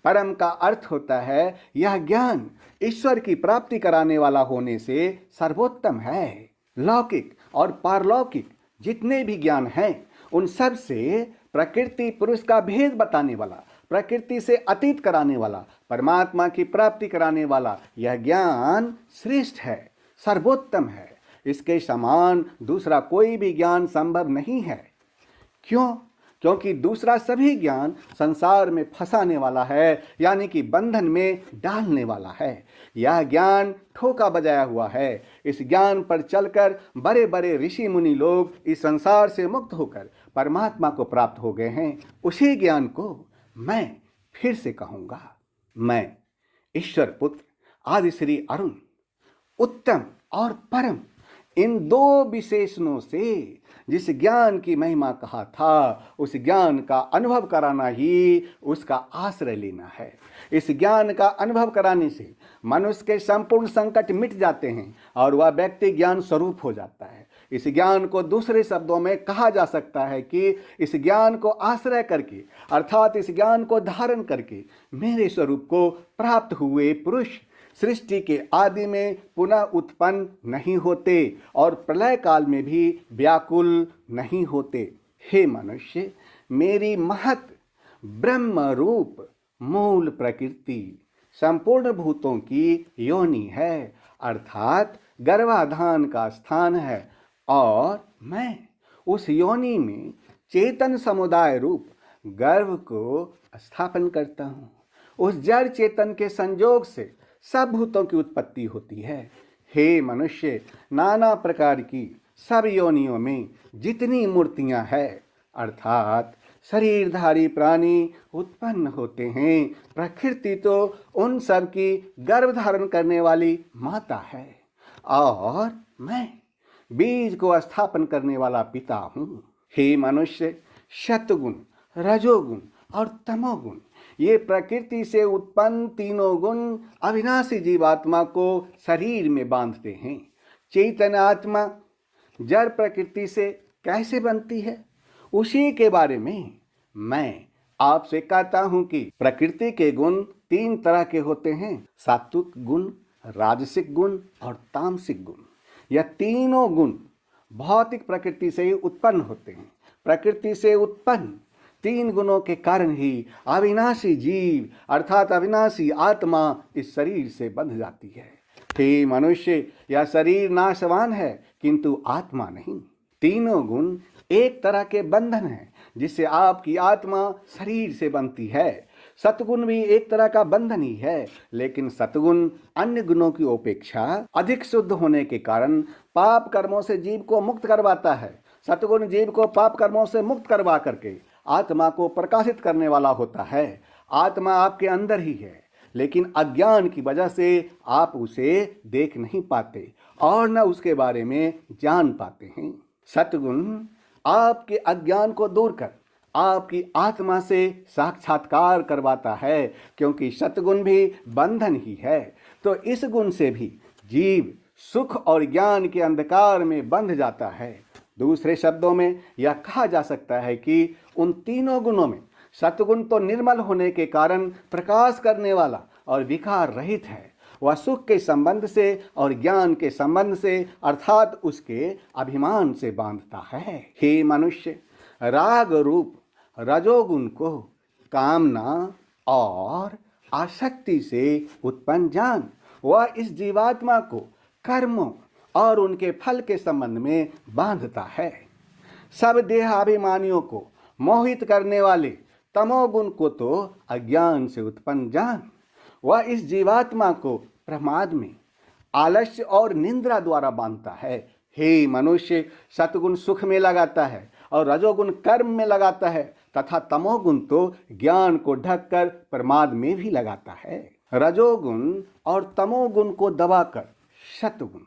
Speaker 1: परम का अर्थ होता है यह ज्ञान ईश्वर की प्राप्ति कराने वाला होने से सर्वोत्तम है। लौकिक और पारलौकिक जितने भी ज्ञान हैं उन सब से प्रकृति पुरुष का भेद बताने वाला, प्रकृति से अतीत कराने वाला, परमात्मा की प्राप्ति कराने वाला यह ज्ञान श्रेष्ठ है, सर्वोत्तम है। इसके समान दूसरा कोई भी ज्ञान संभव नहीं है। क्यों? क्योंकि दूसरा सभी ज्ञान संसार में फंसाने वाला है, यानी कि बंधन में डालने वाला है। यह ज्ञान ठोका बजाया हुआ है। इस ज्ञान पर चलकर बड़े बड़े ऋषि मुनि लोग इस संसार से मुक्त होकर परमात्मा को प्राप्त हो गए हैं। उसी ज्ञान को मैं फिर से कहूँगा। मैं ईश्वर पुत्र आदि श्री अरुण उत्तम और परम इन दो विशेषणों से जिस ज्ञान की महिमा कहा था, उस ज्ञान का अनुभव कराना ही उसका आश्रय लेना है। इस ज्ञान का अनुभव कराने से मनुष्य के संपूर्ण संकट मिट जाते हैं और वह व्यक्ति ज्ञान स्वरूप हो जाता है। इस ज्ञान को दूसरे शब्दों में कहा जा सकता है कि इस ज्ञान को आश्रय करके अर्थात इस ज्ञान को धारण करके मेरे स्वरूप को प्राप्त हुए पुरुष सृष्टि के आदि में पुनः उत्पन्न नहीं होते और प्रलय काल में भी व्याकुल नहीं होते। हे मनुष्य, मेरी महत ब्रह्म रूप मूल प्रकृति संपूर्ण भूतों की योनि है, अर्थात गर्भाधान का स्थान है, और मैं उस योनि में चेतन समुदाय रूप गर्भ को स्थापन करता हूँ। उस जड़ चेतन के संयोग से सब भूतों की उत्पत्ति होती है। हे मनुष्य, नाना प्रकार की सब योनियों में जितनी मूर्तियां हैं अर्थात शरीरधारी प्राणी उत्पन्न होते हैं, प्रकृति तो उन सब की गर्भ धारण करने वाली माता है और मैं बीज को स्थापन करने वाला पिता हूँ। हे मनुष्य, सतगुण, रजोगुण और तमोगुण ये प्रकृति से उत्पन्न तीनों गुण अविनाशी जीवात्मा को शरीर में बांधते हैं। चैतन्य आत्मा जड़ प्रकृति से कैसे बनती है, उसी के बारे में मैं आपसे कहता हूं कि प्रकृति के गुण तीन तरह के होते हैं, सात्विक गुण, राजसिक गुण और तामसिक गुण। यह तीनों गुण भौतिक प्रकृति से ही उत्पन्न होते हैं। प्रकृति से उत्पन्न तीन गुणों के कारण ही अविनाशी जीव अर्थात अविनाशी आत्मा इस शरीर से बंध जाती है। हे मनुष्य, यह शरीर नाशवान है किंतु आत्मा नहीं। तीनों गुण एक तरह के बंधन है जिससे आपकी आत्मा शरीर से बनती है। सतगुण भी एक तरह का बंधन ही है, लेकिन सतगुण अन्य गुणों की अपेक्षा अधिक शुद्ध होने के कारण पाप कर्मों से जीव को मुक्त करवाता है। सतगुण जीव को पाप कर्मों से मुक्त करवा करके आत्मा को प्रकाशित करने वाला होता है। आत्मा आपके अंदर ही है, लेकिन अज्ञान की वजह से आप उसे देख नहीं पाते और न उसके बारे में जान पाते हैं। सतगुण आपके अज्ञान को दूर कर आपकी आत्मा से साक्षात्कार करवाता है, क्योंकि सतगुण भी बंधन ही है। तो इस गुण से भी जीव सुख और ज्ञान के अंधकार में बंध जाता है। दूसरे शब्दों में यह कहा जा सकता है कि उन तीनों गुणों में सतगुण तो निर्मल होने के कारण प्रकाश करने वाला और विकार रहित है। वह सुख के संबंध से और ज्ञान के संबंध से अर्थात उसके अभिमान से बांधता है। हे मनुष्य, राग रूप रजोगुण को कामना और आसक्ति से उत्पन्न जान। वह इस जीवात्मा को कर्मों और उनके फल के संबंध में बांधता है। सब देहाभिमानियों को मोहित करने वाले तमोगुण को तो अज्ञान से उत्पन्न जान। वह इस जीवात्मा को प्रमाद में, आलस्य और निंद्रा द्वारा बांधता है। हे मनुष्य, सतगुण सुख में लगाता है और रजोगुण कर्म में लगाता है तथा तमोगुण तो ज्ञान को ढककर प्रमाद में भी लगाता है। रजोगुण और तमोगुण को दबाकर सतगुण,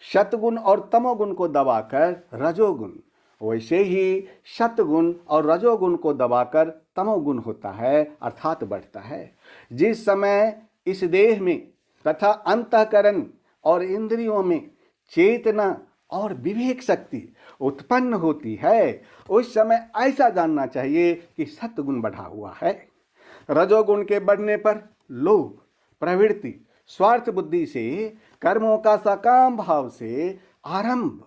Speaker 1: सतगुण और तमोगुण को दबाकर रजोगुण, वैसे ही सतगुण और रजोगुण को दबाकर तमोगुण होता है अर्थात बढ़ता है। जिस समय इस देह में तथा अंतःकरण और इंद्रियों में चेतना और विवेक शक्ति उत्पन्न होती है, उस समय ऐसा जानना चाहिए कि सतगुण बढ़ा हुआ है। रजोगुण के बढ़ने पर लोभ, प्रवृत्ति, स्वार्थ बुद्धि से कर्मों का सकाम भाव से आरंभ,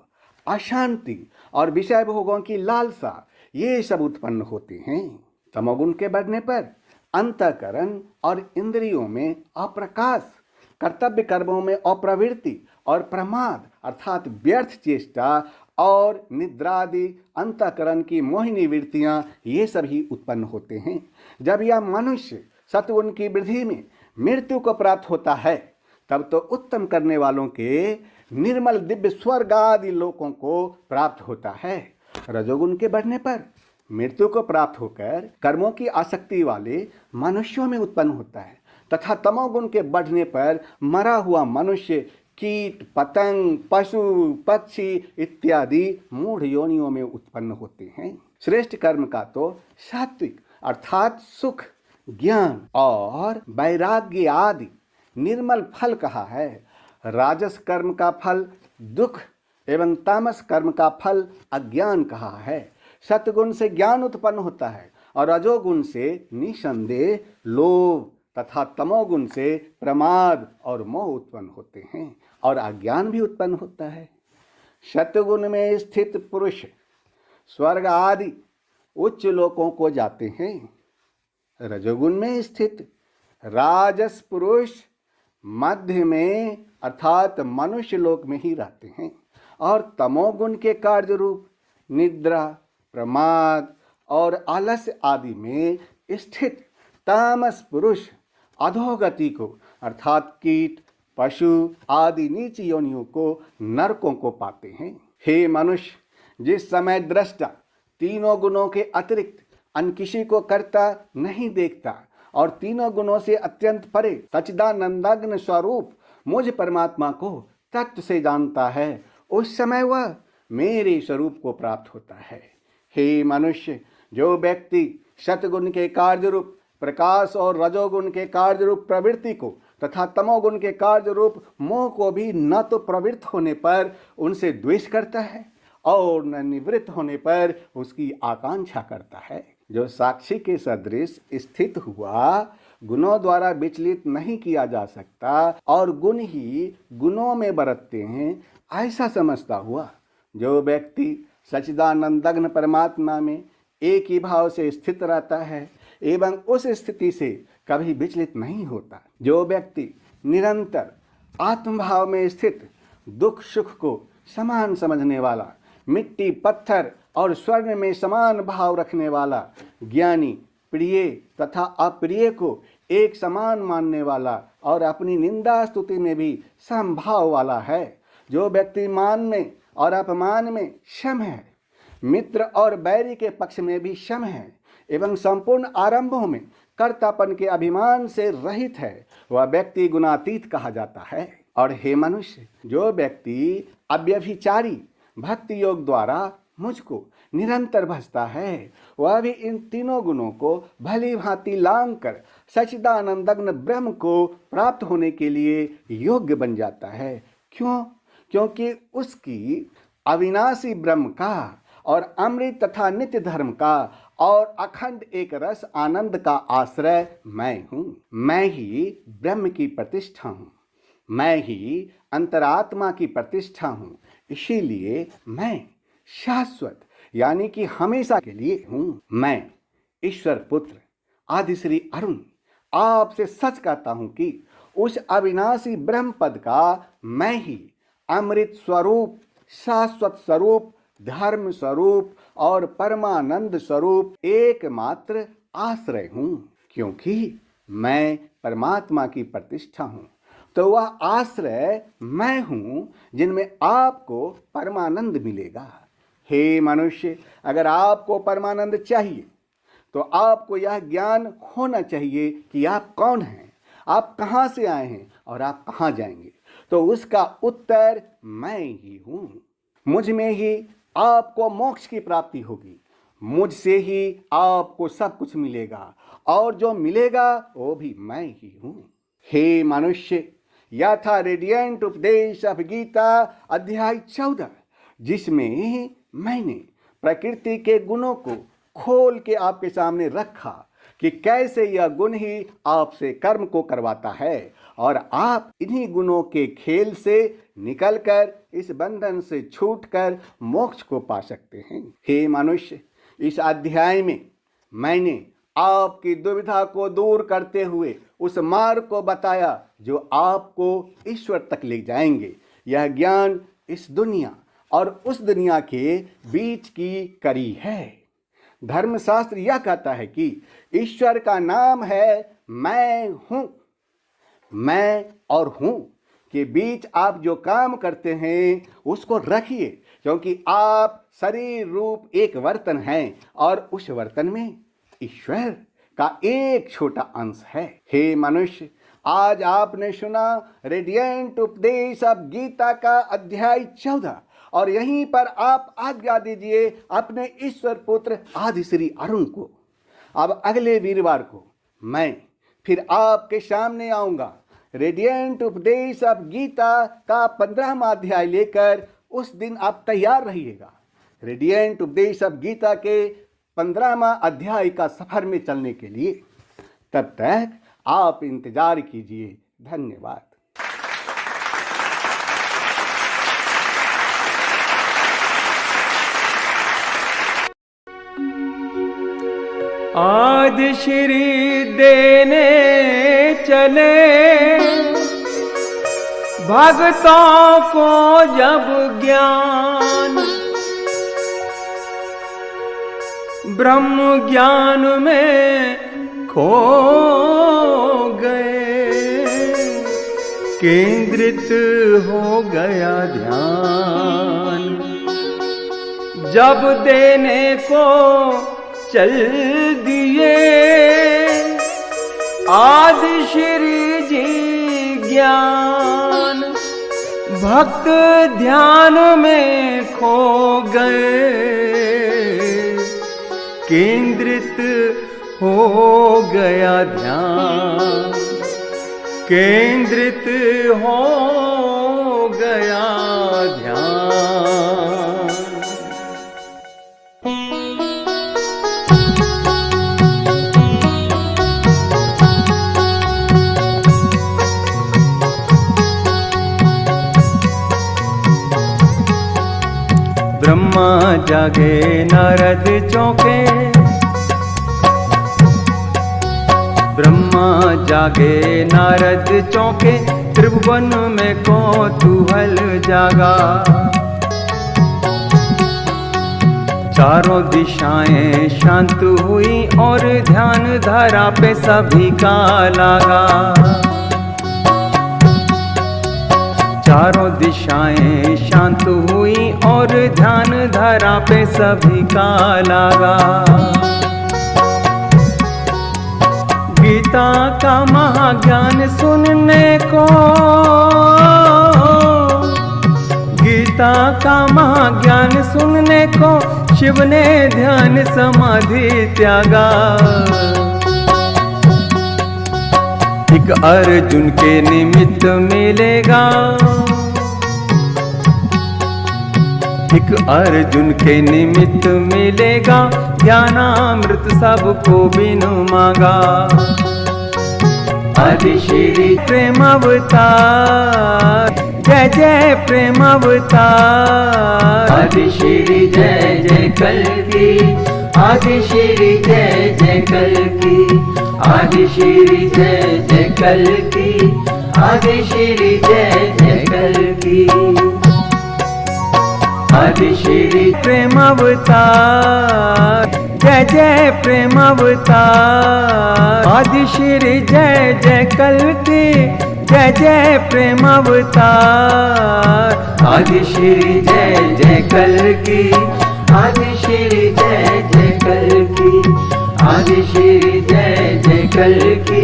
Speaker 1: अशांति और विषय भोगों की लालसा ये सब उत्पन्न होते हैं। तमोगुण के बढ़ने पर अंतःकरण और इंद्रियों में अप्रकाश, कर्तव्य कर्मों में अप्रवृत्ति और प्रमाद अर्थात व्यर्थ चेष्टा और निद्रादि अंतःकरण की मोहिनी वृत्तियां ये सभी उत्पन्न होते हैं। जब यह मनुष्य सतगुण की वृद्धि में मृत्यु को प्राप्त होता है, तब तो उत्तम करने वालों के निर्मल दिव्य स्वर्ग आदि लोकों को प्राप्त होता है। रजोगुण के बढ़ने पर मृत्यु को प्राप्त होकर कर्मों की आसक्ति वाले मनुष्यों में उत्पन्न होता है तथा तमोगुण के बढ़ने पर मरा हुआ मनुष्य कीट, पतंग, पशु, पक्षी इत्यादि मूढ़ योनियों में उत्पन्न होते हैं। श्रेष्ठ कर्म का तो सात्विक अर्थात सुख, ज्ञान और वैराग्य आदि निर्मल फल कहा है। राजस कर्म का फल दुख, एवं तामस कर्म का फल अज्ञान कहा है। सत्गुण से ज्ञान उत्पन्न होता है और रजोगुण से निसंदेह लोभ तथा तमोगुण से प्रमाद और मोह उत्पन्न होते हैं और अज्ञान भी उत्पन्न होता है। सत्गुण में स्थित पुरुष स्वर्ग आदि उच्च लोकों को जाते हैं। रजोगुण में स्थित राजस पुरुष मध्य में अर्थात मनुष्य लोक में ही रहते हैं और तमोगुण के कार्य रूप निद्रा, प्रमाद और आलस्य आदि में स्थित तामस पुरुष अधोगति को अर्थात कीट, पशु आदि नीच योनियों को, नरकों को पाते हैं। हे मनुष्य, जिस समय दृष्टा तीनों गुणों के अतिरिक्त अन्य किसी को करता नहीं देखता और तीनों गुणों से अत्यंत परे सच्चिदानंदाग्न स्वरूप मुझ परमात्मा को तत्व से जानता है, उस समय वह मेरे स्वरूप को प्राप्त होता है। हे मनुष्य, जो व्यक्ति सतगुण के कार्य रूप प्रकाश और रजोगुण के कार्य रूप प्रवृत्ति को तथा तमोगुण के कार्य रूप मोह को भी न तो प्रवृत्त होने पर उनसे द्वेष करता है और न निवृत्त होने पर उसकी आकांक्षा करता है, जो साक्षी के सदृश स्थित हुआ, गुणों द्वारा विचलित नहीं किया जा सकता और गुण ही गुणों में बरतते हैं, ऐसा समझता हुआ, जो व्यक्ति सच्चिदानंदघ्न परमात्मा में एक ही भाव से स्थित रहता है एवं उस स्थिति से कभी विचलित नहीं होता, जो व्यक्ति निरंतर आत्मभाव में स्थित दुख सुख को समान समझने वाला, मिट्टी पत्थर और स्वर्ण में समान भाव रखने वाला, ज्ञानी प्रिय तथा अप्रिय को एक समान मानने वाला और अपनी निंदा स्तुति में भी समभाव वाला है, जो व्यक्ति मान में और अपमान में सम है, मित्र और बैरी के पक्ष में भी सम है एवं संपूर्ण आरंभों में कर्तापन के अभिमान से रहित है, वह व्यक्ति गुणातीत कहा जाता है। और हे मनुष्य, जो व्यक्ति अव्यभिचारी भक्ति योग द्वारा मुझको निरंतर भजता है, वह भी इन तीनों गुणों को भली भांति लांघ कर सच्चिदानंदघ्न ब्रह्म को प्राप्त होने के लिए योग्य बन जाता है। क्यों? क्योंकि उसकी अविनाशी ब्रह्म का और अमृत तथा नित्य धर्म का और अखंड एक रस आनंद का आश्रय मैं हूँ। मैं ही ब्रह्म की प्रतिष्ठा हूँ, मैं ही अंतरात्मा की प्रतिष्ठा हूँ। इसीलिए मैं शाश्वत यानी कि हमेशा के लिए हूँ। मैं ईश्वर पुत्र आदि श्री अरुण आपसे सच कहता हूँ कि उस अविनाशी ब्रह्म पद का मैं ही अमृत स्वरूप, शाश्वत स्वरूप, धर्म स्वरूप और परमानंद स्वरूप एकमात्र आश्रय हूँ। क्योंकि मैं परमात्मा की प्रतिष्ठा हूँ, तो वह आश्रय मैं हूँ जिनमें आपको परमानंद मिलेगा। हे मनुष्य, अगर आपको परमानंद चाहिए तो आपको यह ज्ञान होना चाहिए कि आप कौन हैं, आप कहाँ से आए हैं और आप कहाँ जाएंगे। तो उसका उत्तर मैं ही हूँ। मुझ में ही आपको मोक्ष की प्राप्ति होगी, मुझसे ही आपको सब कुछ मिलेगा और जो मिलेगा वो भी मैं ही हूँ। हे मनुष्य, यह था रेडियंट उपदेश ऑफ गीता अध्याय 14, जिसमें मैंने प्रकृति के गुणों को खोल के आपके सामने रखा कि कैसे यह गुण ही आपसे कर्म को करवाता है और आप इन्हीं गुणों के खेल से निकलकर इस बंधन से छूटकर मोक्ष को पा सकते हैं। हे मनुष्य, इस अध्याय में मैंने आपकी दुविधा को दूर करते हुए उस मार्ग को बताया जो आपको ईश्वर तक ले जाएंगे। यह ज्ञान इस दुनिया और उस दुनिया के बीच की कड़ी है। धर्मशास्त्र यह कहता है कि ईश्वर का नाम है मैं हूँ। मैं और हूँ के बीच आप जो काम करते हैं उसको रखिए, क्योंकि आप शरीर रूप एक बर्तन हैं और उस बर्तन में ईश्वर का एक छोटा अंश है। हे मनुष्य, आज आपने सुना रेडियंट उपदेश ऑफ गीता का अध्याय 14 और यहीं पर आप आज्ञा दीजिए अपने ईश्वर पुत्र आदि श्री अरुण को। अब अगले वीरवार को मैं फिर आपके सामने आऊंगा रेडियंट उपदेश ऑफ गीता का 15वां अध्याय लेकर उस दिन आप तैयार रहिएगा रेडिएंट उपदेश ऑफ गीता के 15वां अध्याय का सफर में चलने के लिए। तब तक आप इंतजार कीजिए। धन्यवाद।
Speaker 5: आदि श्री देने चले भक्तों को जब ज्ञान, ब्रह्म ज्ञान में खो गए, केंद्रित हो गया ध्यान। जब देने को चल दिए आदि श्री जी ज्ञान, भक्त ध्यान में खो गए, केंद्रित हो गया ध्यान, केंद्रित हो गया ध्यान। ब्रह्मा जागे नारद चौंके, ब्रह्मा जागे नारद चौंके, त्रिभुवन में कौतूहल जागा। चारों दिशाएं शांत हुई और ध्यान धारा पे सभी का लागा। चारों दिशाएं शांत हुई और ध्यान धारा पे सभी का लागा। गीता का महाज्ञान सुनने को, गीता का महाज्ञान सुनने को शिव ने ध्यान समाधि त्यागा। एक अर्जुन के निमित्त मिलेगा, एक अर्जुन के निमित्त मिलेगा, ज्ञानामृत सबको बिनु मांगा। आदि श्री प्रेम अवतार, जय जय प्रेम अवतार। आदि श्री जय जय कल्की, आदि श्री जय जय कल्की, आदि श्री जय जय कल्की, आदि श्री जय जय कल्की। आदि श्री प्रेम अवतार, जय जय प्रेम अवतार। आदि श्री जय जय कल्की, जय जय प्रेम अवतार। आदि श्री जय जय कल्की, आदि श्री जय जय कल्की, आदि श्री जय जय कल्की,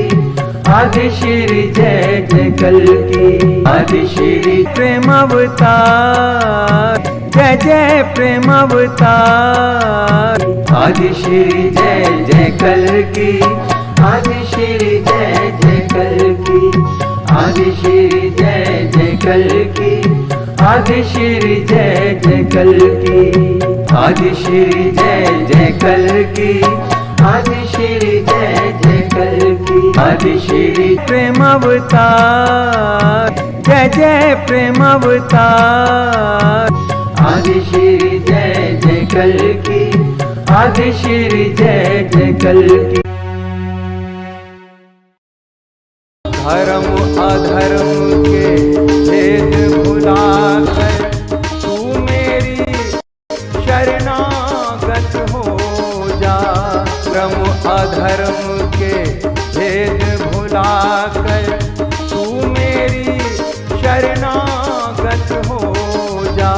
Speaker 5: आदि श्री जय जय कल्की। आदि श्री प्रेम अवतार, जय जय प्रेम अवतार। आदि श्री जय जय कल्की, आदि श्री जय जय कल्की, आदि श्री जय जय कल्की, आदि श्री जय जय कल्की। आदि श्री जय जय कल्की, आदि श्री जय जय कल्की। आदि श्री प्रेम अवतार, जय जय प्रेम अवतार। आदि श्री जय जय कल्की, आदि श्री जय जय कल्की। धर्म अधर्म के भेद भुलाकर तू मेरी शरणागत हो जा। धर्म अधर्म के भेद भुलाकर तू मेरी शरणागत हो जा।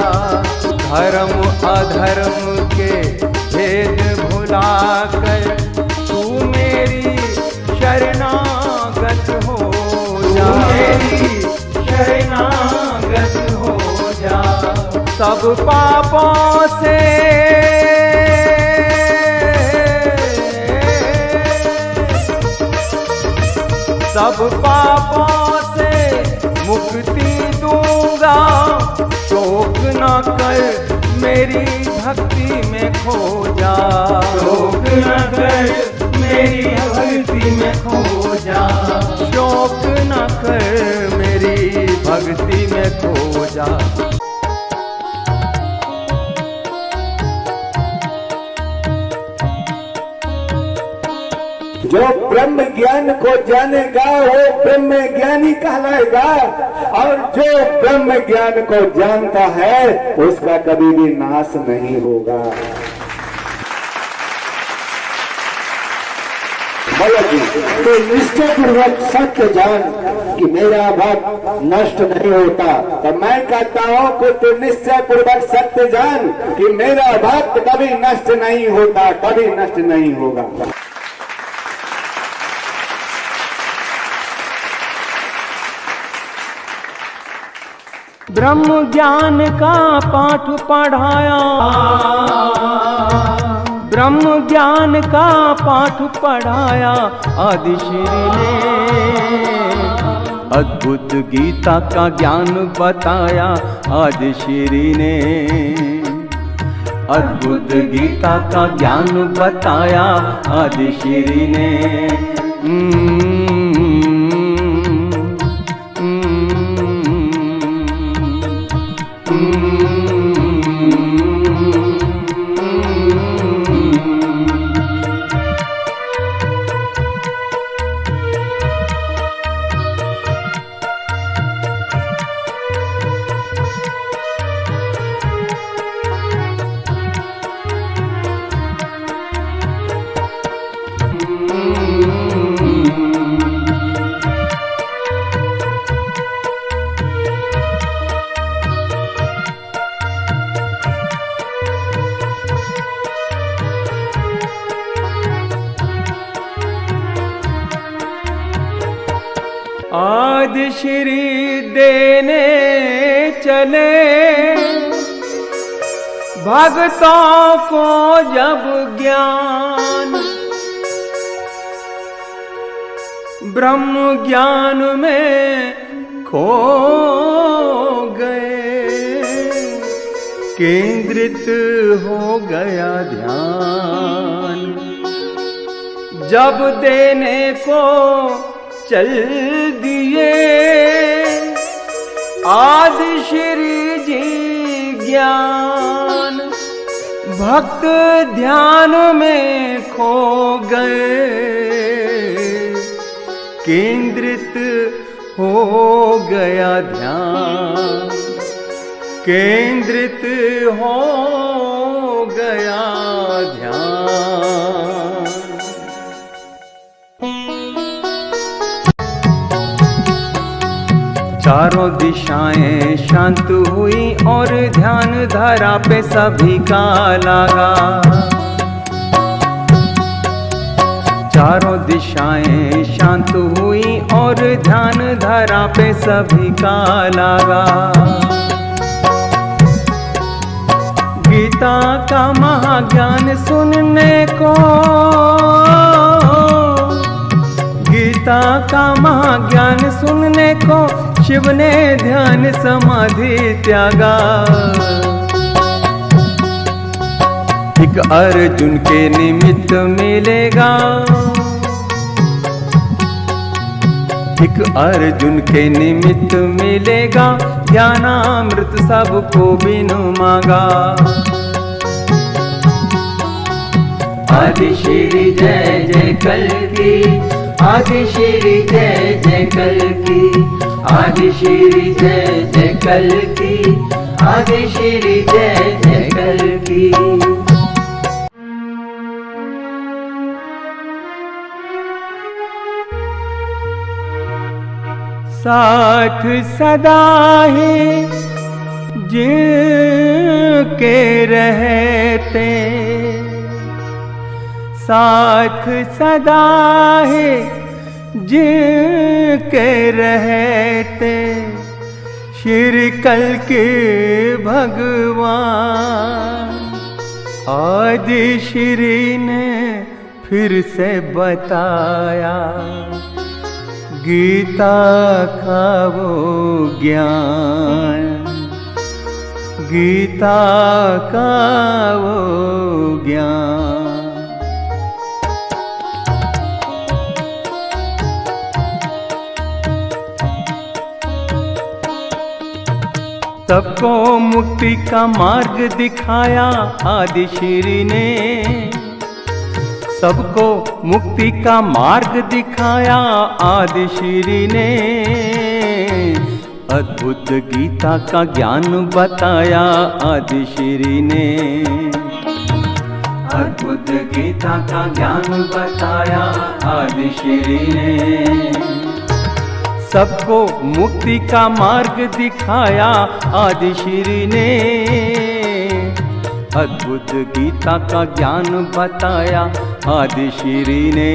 Speaker 5: धर्म अधर्म के भेद भुलाकर तू मेरी शरणागत हो जा। मेरी शरणागत हो जा। सब पापों से सब पापों से मुक्ति दूंगा। शोक ना कर मेरी भक्ति में खो जा, शोक ना कर मेरी भक्ति में खो जा, शोक ना कर मेरी भक्ति में खो जा।
Speaker 7: जो ब्रह्म ज्ञान को जानेगा वो ब्रह्म ज्ञानी कहलाएगा, और जो ब्रह्म ज्ञान को जानता है उसका कभी भी नाश नहीं होगा। तो निश्चय पूर्वक सत्य जान कि मेरा भक्त नष्ट नहीं होता। तो मैं कहता हूँ कि तू निश्चय पूर्वक सत्य जान कि मेरा भक्त कभी नष्ट नहीं होता, कभी नष्ट नहीं होगा।
Speaker 5: ब्रह्म ज्ञान का पाठ पढ़ाया, ब्रह्म ज्ञान का पाठ पढ़ाया आदि श्री ने, अद्भुत गीता का ज्ञान बताया आदि श्री ने, अद्भुत गीता का ज्ञान बताया आदि श्री ने। आदि श्री देने चले भक्तों को जब ज्ञान, ब्रह्म ज्ञान में खो गए, केंद्रित हो गया ध्यान, जब देने को चल दिए आदि श्री जी ज्ञान, भक्त ध्यान में खो गए, केंद्रित हो गया ध्यान, केंद्रित हो गया ध्यान। चारों दिशाएं शांत हुई और ध्यान धारा पे सभी का लगा, चारों दिशाएं शांत हुई और ध्यान धारा पे सभी का लगा। गीता का महाज्ञान सुनने को, गीता का महाज्ञान सुनने को शिव ने ध्यान समाधि त्यागा। एक अर्जुन के निमित्त मिलेगा, एक अर्जुन के निमित्त मिलेगा, ज्ञानामृत सबको बिनु मांगा। आदि श्री जय जय कल्कि, आदि श्री जय जय कल्कि, आदि श्री जय जय कल्कि, आदि श्री जय जय कल्कि। साथ सदा ही जिनके रहते, साथ सदा ही जिनके रहते, श्री कल्कि भगवान आदि श्री ने फिर से बताया गीता का वो ज्ञान, गीता का वो ज्ञान। सबको मुक्ति का मार्ग दिखाया आदि श्री ने, सबको मुक्ति का मार्ग दिखाया आदि श्री ने। अद्भुत गीता का ज्ञान बताया आदि श्री ने, अद्भुत गीता का ज्ञान बताया आदि श्री ने। सबको मुक्ति का मार्ग दिखाया आदि श्री ने, अद्भुत गीता का ज्ञान बताया आदि श्री ने,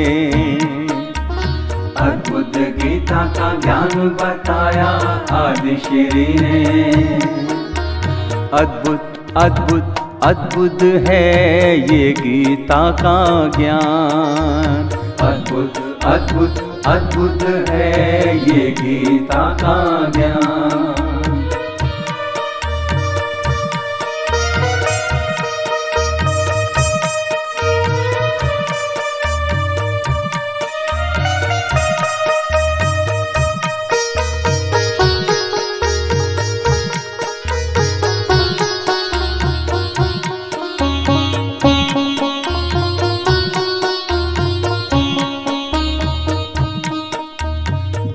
Speaker 5: अद्भुत गीता का ज्ञान बताया आदि श्री ने। अद्भुत अद्भुत अद्भुत है ये गीता का ज्ञान, अद्भुत अद्भुत अद्भुत है ये गीता का ज्ञान।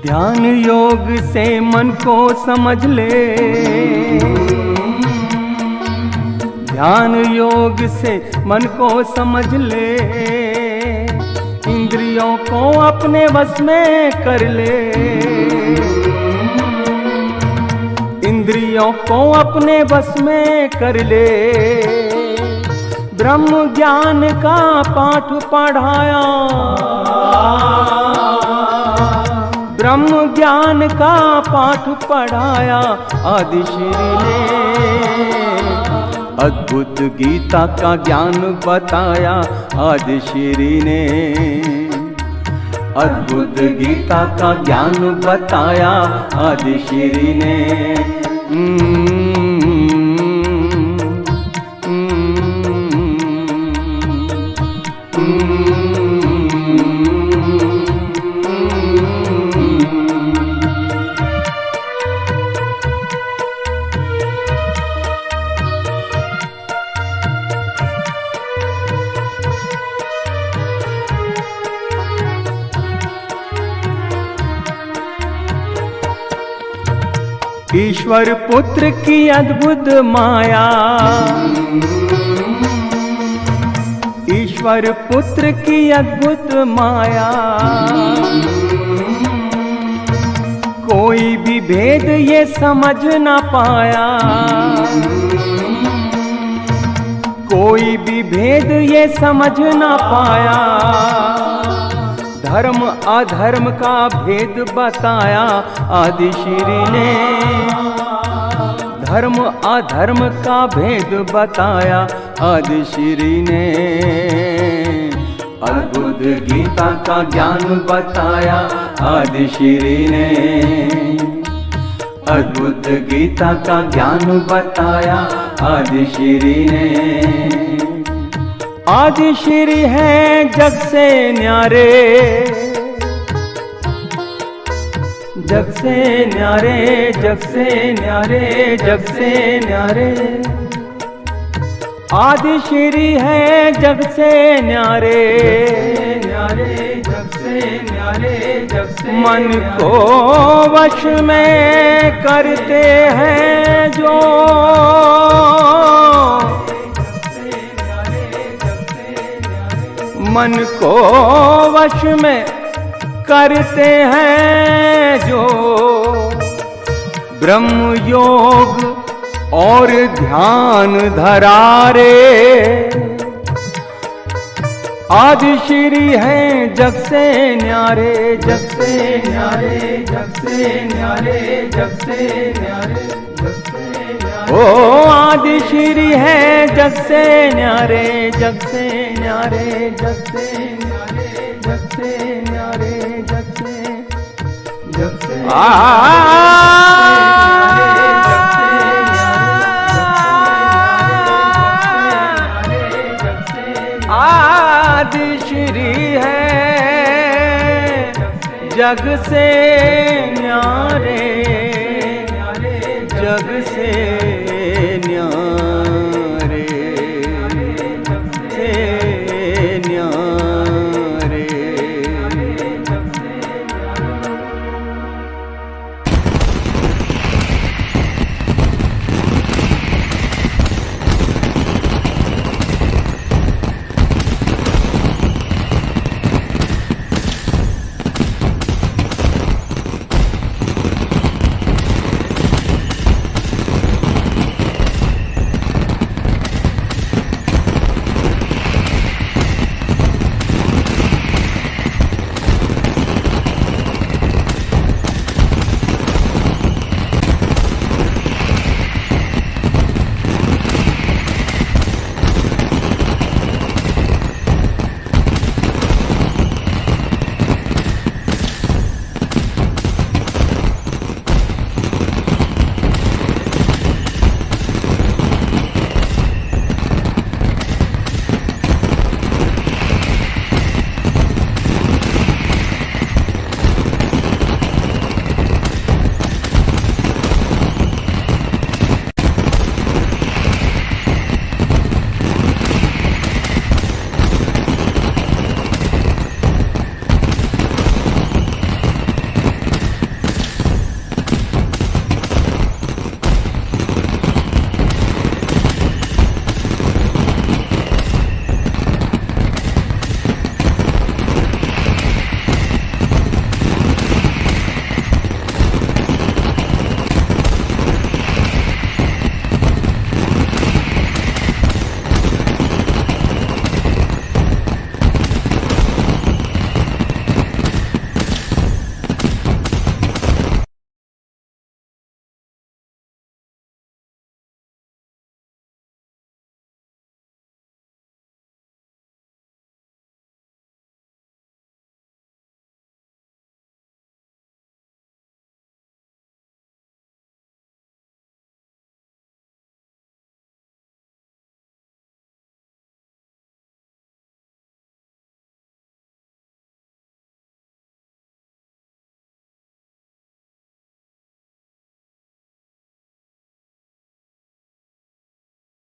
Speaker 5: ध्यान योग से मन को समझ ले, ध्यान योग से मन को समझ ले। इंद्रियों को अपने वश में कर ले, इंद्रियों को अपने वश में कर ले। ब्रह्म ज्ञान का पाठ पढ़ाया, ब्रह्म ज्ञान का पाठ पढ़ाया आदि श्री ने। अद्भुत गीता का ज्ञान बताया आदि श्री ने, अद्भुत गीता का ज्ञान बताया आदि श्री ने। ईश्वर पुत्र की अद्भुत माया, ईश्वर पुत्र की अद्भुत माया। कोई भी भेद ये समझ ना पाया, कोई भी भेद ये समझ ना पाया। धर्म अधर्म का भेद बताया आदि श्री ने, धर्म अधर्म का भेद बताया आदि श्री ने। अद्भुत गीता का ज्ञान बताया आदि श्री ने, अद्भुत गीता का ज्ञान बताया आदि श्री ने। आदि श्री है जग से न्यारे, जग से न्यारे, जग से न्यारे, जग से न्यारे। आदि श्री है जग से न्यारे, न्यारे, जग से न्यारे, जग से। मन को वश में करते हैं जो, मन को वश में करते हैं जो। ब्रह्म योग और ध्यान धरारे। आदि श्री हैं जग से न्यारे, जग से न्यारे, जग से न्यारे, जग से न्यारे, जग से न्यारे। ओ आदि श्री हैं जग से न्यारे, जग से न्यारे, जग से न्यारे, जग से न्यारे, जग से, जग से। आदि श्री है जग से न्यारे।